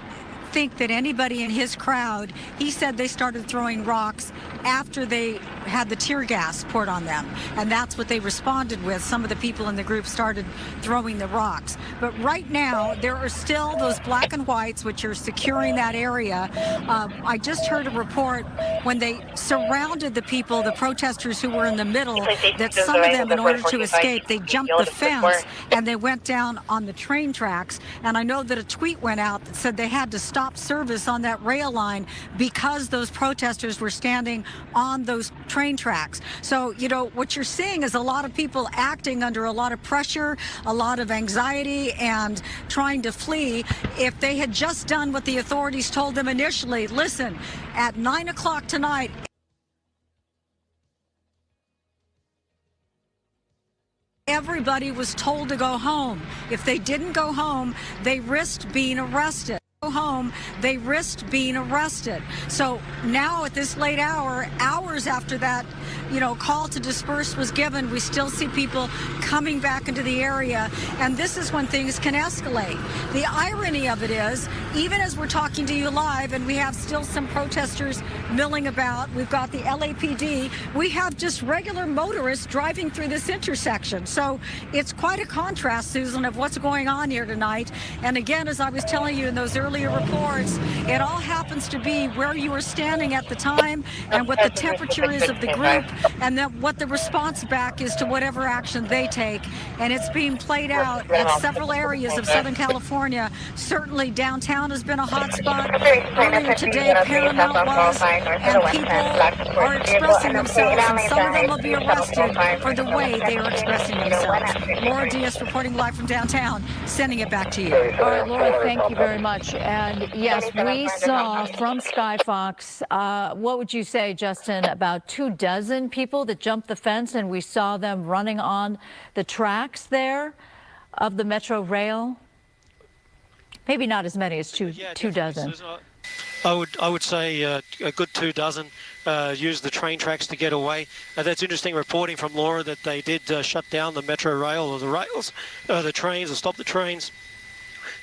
Speaker 13: think that anybody in his crowd, he said they started throwing rocks after they had the tear gas poured on them, and that's what they responded with. Some of the people in the group started throwing the rocks, but right now there are still those black and whites which are securing that area. I just heard a report when they surrounded the people, the protesters who were in the middle, that some of them, in order to escape, they jumped the fence and they went down on the train tracks. And I know that a tweet went out that said they had to stop service on that rail line because those protesters were standing on those train tracks. So, you know, what you're seeing is a lot of people acting under a lot of pressure, a lot of anxiety, and trying to flee. If they had just done what the authorities told them initially, listen, at 9 o'clock tonight, everybody was told to go home. If they didn't go home, they risked being arrested. Go home, they risked being arrested. So now at this late hour, hours after that, you know, call to disperse was given, we still see people coming back into the area, and this is when things can escalate. The irony of it is, even as we're talking to you live and we have still some protesters milling about, we've got the LAPD, we have just regular motorists driving through this intersection. So it's quite a contrast, Susan, of what's going on here tonight. And again, as I was telling you in those earlier reports, it all happens to be where you were standing at the time and what the temperature is of the group, and then what the response back is to whatever action they take. And it's being played out at several areas of Southern California. Certainly downtown has been a hot spot. Earlier today, Paramount was, and people are expressing themselves, and some of them will be arrested for the way they are expressing themselves. Laura Diaz reporting live from downtown, sending it back to you.
Speaker 22: All right, Laura, thank you very much. And yes, we saw from Skyfox, what would you say, Justin, about 24 people that jumped the fence, and we saw them running on the tracks there of the Metro Rail? Maybe not as many as two dozen.
Speaker 17: I would say a good 24 used the train tracks to get away. That's interesting reporting from Laura that they did shut down the Metro Rail, or the rails, the trains, or stop the trains,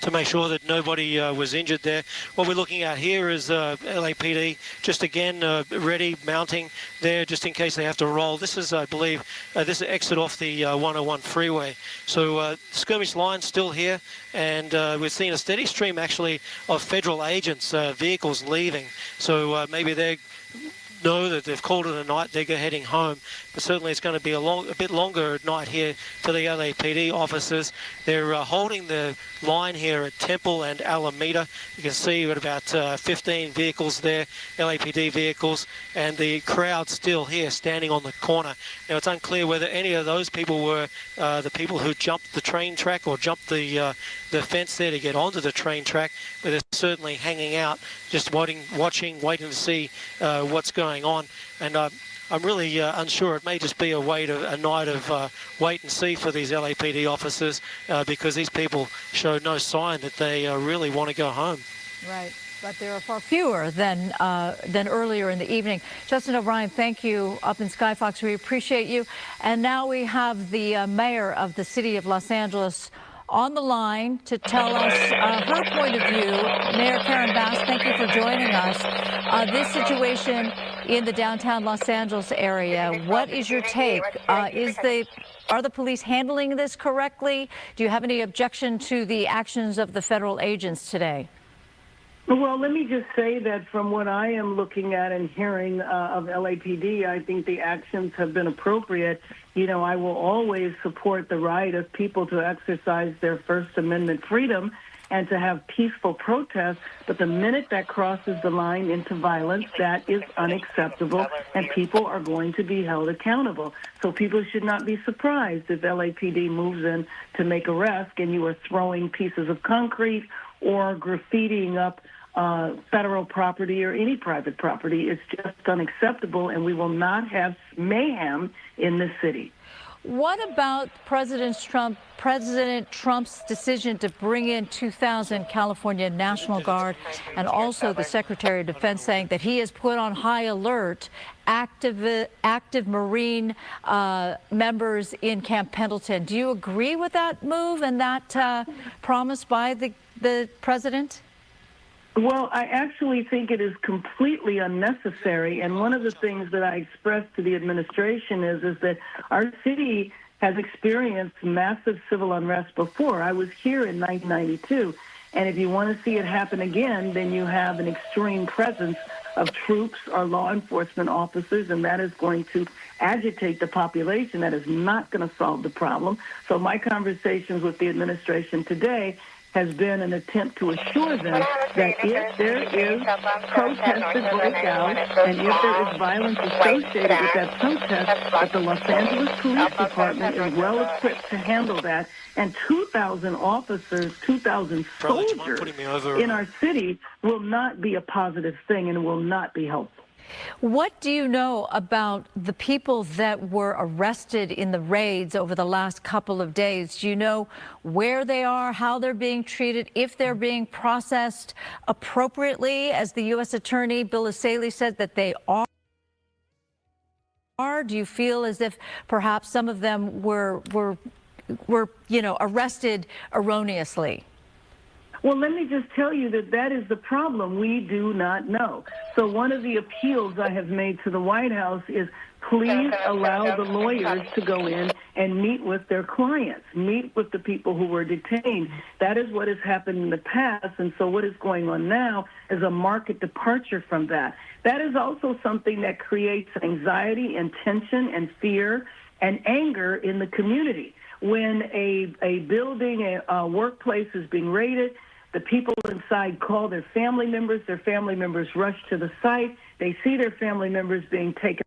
Speaker 17: to make sure that nobody was injured there. What we're looking at here is LAPD just again ready, mounting there just in case they have to roll. This is, I believe, this is exit off the 101 freeway. So skirmish line still here, and we're seeing a steady stream actually of federal agents, vehicles leaving. So maybe they know that they've called it a night, they're heading home. But certainly it's going to be a bit longer night here for the LAPD officers. They're holding the line here at Temple and Alameda. You can see we've got about 15 vehicles there, LAPD vehicles, and the crowd still here standing on the corner. Now it's unclear whether any of those people were the people who jumped the train track or jumped the fence there to get onto the train track, but they're certainly hanging out, just waiting to see what's going on. And I'm really unsure. It may just be a night of wait and see for these LAPD officers because these people show no sign that they really want to go home.
Speaker 22: Right. But there are far fewer than earlier in the evening. Justin O'Brien, thank you up in Skyfox. We appreciate you. And now we have the mayor of the city of Los Angeles on the line to tell us her point of view. Mayor Karen Bass, thank you for joining us. This situation in the downtown Los Angeles area, what is your take? Are the police handling this correctly? Do you have any objection to the actions of the federal agents today?
Speaker 3: Well, let me just say that from what I am looking at and hearing of LAPD, I think the actions have been appropriate. You know, I will always support the right of people to exercise their First Amendment freedom and to have peaceful protests, but the minute that crosses the line into violence, that is unacceptable, and people are going to be held accountable. So people should not be surprised if LAPD moves in to make arrests and you are throwing pieces of concrete or graffitiing up federal property or any private property. It's just unacceptable, and we will not have mayhem in this city.
Speaker 22: What about President Trump's decision to bring in 2,000 California National Guard, and also the Secretary of Defense saying that he has put on high alert active Marine members in Camp Pendleton? Do you agree with that move and that promise by the president?
Speaker 3: Well, I actually think it is completely unnecessary. And one of the things that I expressed to the administration is that our city has experienced massive civil unrest before. I was here in 1992. And if you want to see it happen again, then you have an extreme presence of troops or law enforcement officers, and that is going to agitate the population. That is not going to solve the problem. So my conversations with the administration today has been an attempt to assure them that if there is protest that break out and if there is violence associated with that protest, that the Los Angeles Police Department is well equipped to handle that. And 2,000 officers, 2,000 soldiers in our city will not be a positive thing and will not be helpful.
Speaker 22: What do you know about the people that were arrested in the raids over the last couple of days? Do you know where they are, how they're being treated, if they're being processed appropriately, as the U.S. Attorney Bill Escalation said that they are? Do you feel as if perhaps some of them were arrested erroneously?
Speaker 3: Well, let me just tell you that is the problem. We do not know. So one of the appeals I have made to the White House is please allow the lawyers to go in and meet with their clients, meet with the people who were detained. That is what has happened in the past, and so what is going on now is a marked departure from that. That is also something that creates anxiety and tension and fear and anger in the community. When a building, a workplace is being raided, the people inside call their family members rush to the site, they see their family members being taken.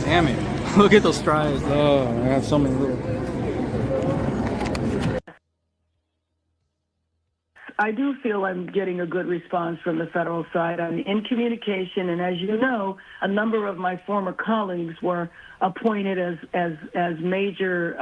Speaker 14: Damn it. Look at those strides. Oh, I have so many little.
Speaker 3: I do feel I'm getting a good response from the federal side. I'm in communication, and as you know, a number of my former colleagues were appointed as major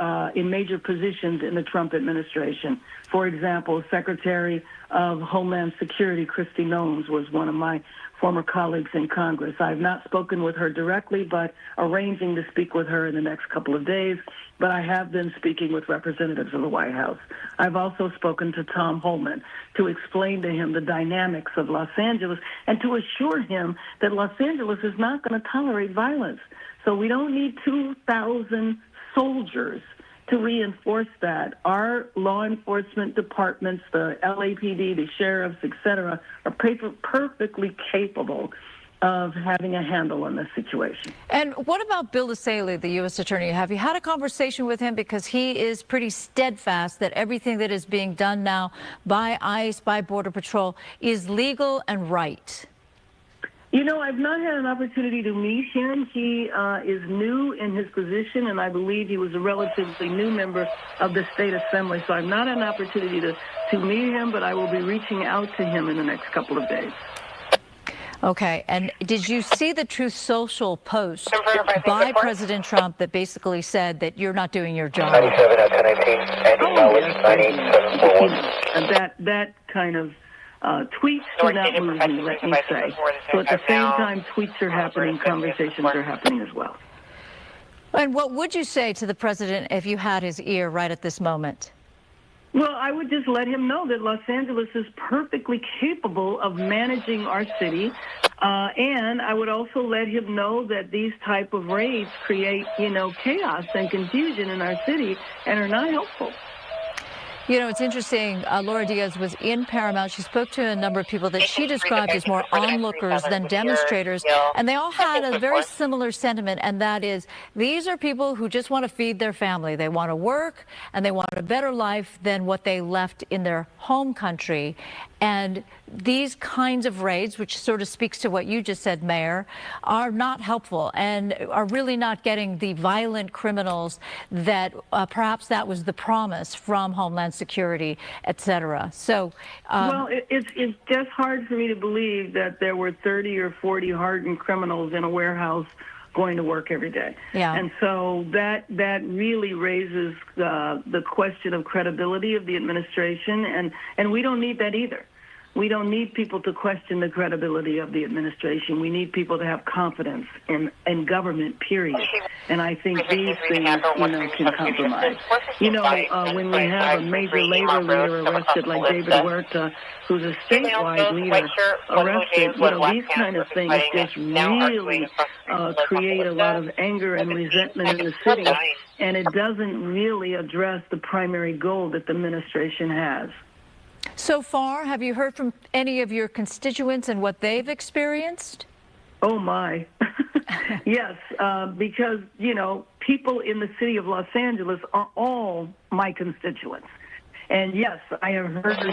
Speaker 3: positions in the Trump administration. For example, Secretary of Homeland Security Kristi Noem was one of my former colleagues in Congress. I have not spoken with her directly, but arranging to speak with her in the next couple of days. But I have been speaking with representatives of the White House. I've also spoken to Tom Homan to explain to him the dynamics of Los Angeles and to assure him that Los Angeles is not going to tolerate violence. So we don't need 2,000 soldiers to reinforce that. Our law enforcement departments, the LAPD, the sheriffs, etc., are perfectly capable of having a handle on this situation.
Speaker 22: And what about Bill Escalation, the U.S. Attorney? Have you had a conversation with him? Because he is pretty steadfast that everything that is being done now by ICE, by Border Patrol, is legal and right.
Speaker 3: You know, I've not had an opportunity to meet him. He is new in his position, and I believe he was a relatively new member of the State Assembly. So I've not had an opportunity to meet him, but I will be reaching out to him in the next couple of days.
Speaker 22: Okay, and did you see the Truth Social post by President Trump that basically said that you're not doing your job?
Speaker 2: 97 at 1018, ending mileage 98741.
Speaker 3: That kind of tweets do not move me, let me say. So at the same time, tweets are happening, conversations are happening as well.
Speaker 22: And what would you say to the president if you had his ear right at this moment?
Speaker 3: Well, I would just let him know that Los Angeles is perfectly capable of managing our city. And I would also let him know that these type of raids create, chaos and confusion in our city and are not helpful.
Speaker 22: You know, it's interesting. Laura Diaz was in Paramount. She spoke to a number of people that she described as more onlookers than demonstrators. And they all had a very similar sentiment, and that is these are people who just want to feed their family. They want to work, and they want a better life than what they left in their home country. And these kinds of raids, which sort of speaks to what you just said, Mayor, are not helpful and are really not getting the violent criminals that perhaps that was the promise from Homeland Security, et cetera. So,
Speaker 3: well, it's just hard for me to believe that there were 30 or 40 hardened criminals in a warehouse going to work every day.
Speaker 22: Yeah.
Speaker 3: And so that really raises the question of credibility of the administration, and we don't need that either. We don't need people to question the credibility of the administration. We need people to have confidence in government, period. And I think these things, can compromise. When we have a major labor leader arrested like David Huerta, who's a statewide leader arrested, these kind of things just really create a lot of anger and resentment in the city. And it doesn't really address the primary goal that the administration has.
Speaker 22: So far, have you heard from any of your constituents and what they've experienced?
Speaker 3: Oh, my. Yes, because, people in the city of Los Angeles are all my constituents. And yes, I have heard from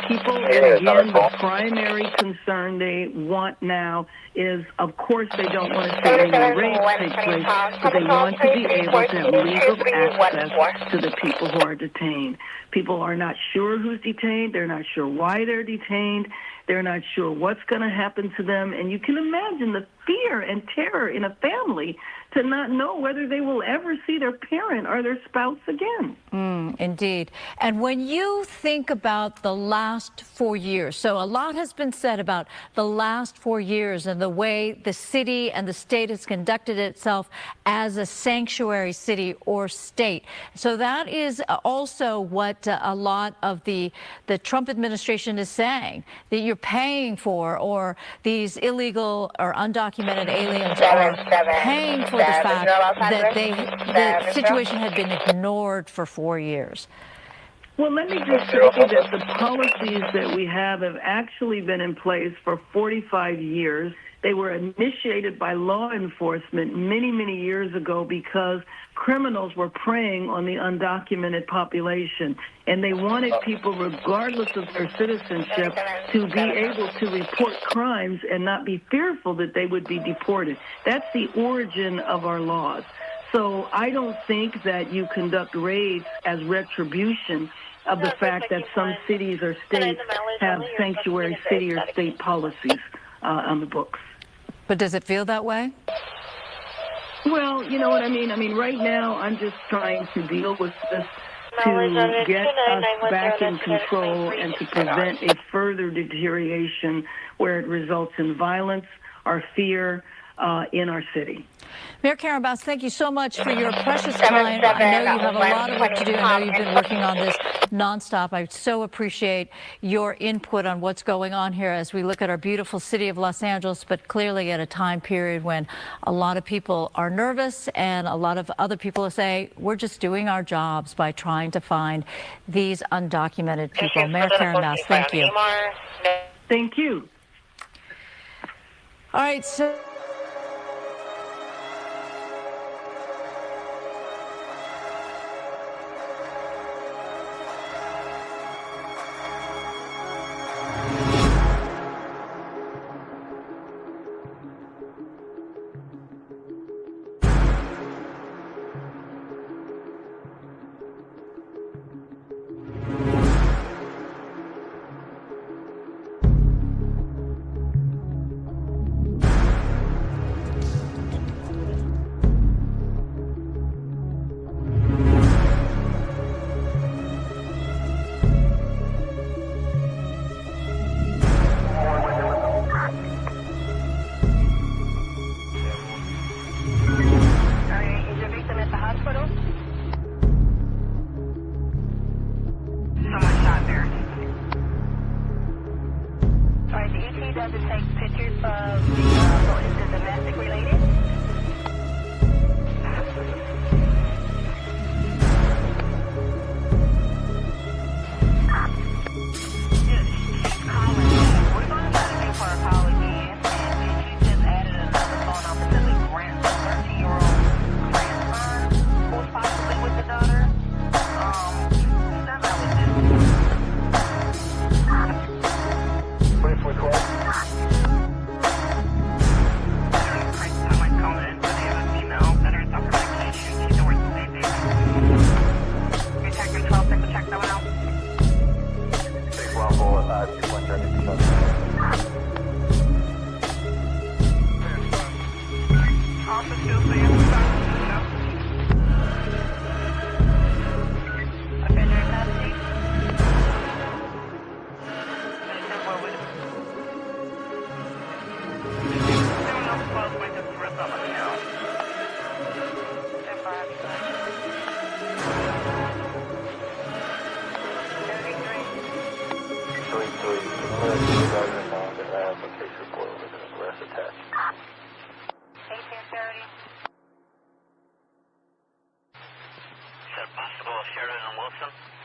Speaker 3: people, and again, the primary concern they want now is, of course, they don't want to see any more raids take place, but they want to be able to have legal access to the people who are detained. People are not sure who's detained. They're not sure why they're detained. They're not sure what's going to happen to them. And you can imagine the fear and terror in a family to not know whether they will ever see their parent or their spouse again.
Speaker 22: Indeed. And when you think about the last 4 years, so a lot has been said about the last 4 years and the way the city and the state has conducted itself as a sanctuary city or state. So that is also what a lot of the Trump administration is saying, that you're paying for, or these illegal or undocumented aliens are paying for the fact that the situation had been ignored for 4 years.
Speaker 3: Well, let me just say that the policies that we have actually been in place for 45 years. They were initiated by law enforcement many, many years ago because criminals were preying on the undocumented population. And they wanted people, regardless of their citizenship, to be able to report crimes and not be fearful that they would be deported. That's the origin of our laws. So I don't think that you conduct raids as retribution of the fact that some cities or states have sanctuary city or state policies on the books.
Speaker 22: But does it feel that way?
Speaker 3: Well, you know what I mean? I mean, right now I'm just trying to deal with this to get us back in control and to prevent a further deterioration where it results in violence or fear in our city.
Speaker 22: Mayor Karen Bass, thank you so much for your precious time. I know you have a lot of work to do. I know you've been working on this nonstop. I so appreciate your input on what's going on here as we look at our beautiful city of Los Angeles, but clearly at a time period when a lot of people are nervous and a lot of other people say, we're just doing our jobs by trying to find these undocumented people. Mayor Karen Bass, thank you.
Speaker 3: Thank you.
Speaker 22: All right, so
Speaker 2: Possible Sheridan and Wilson.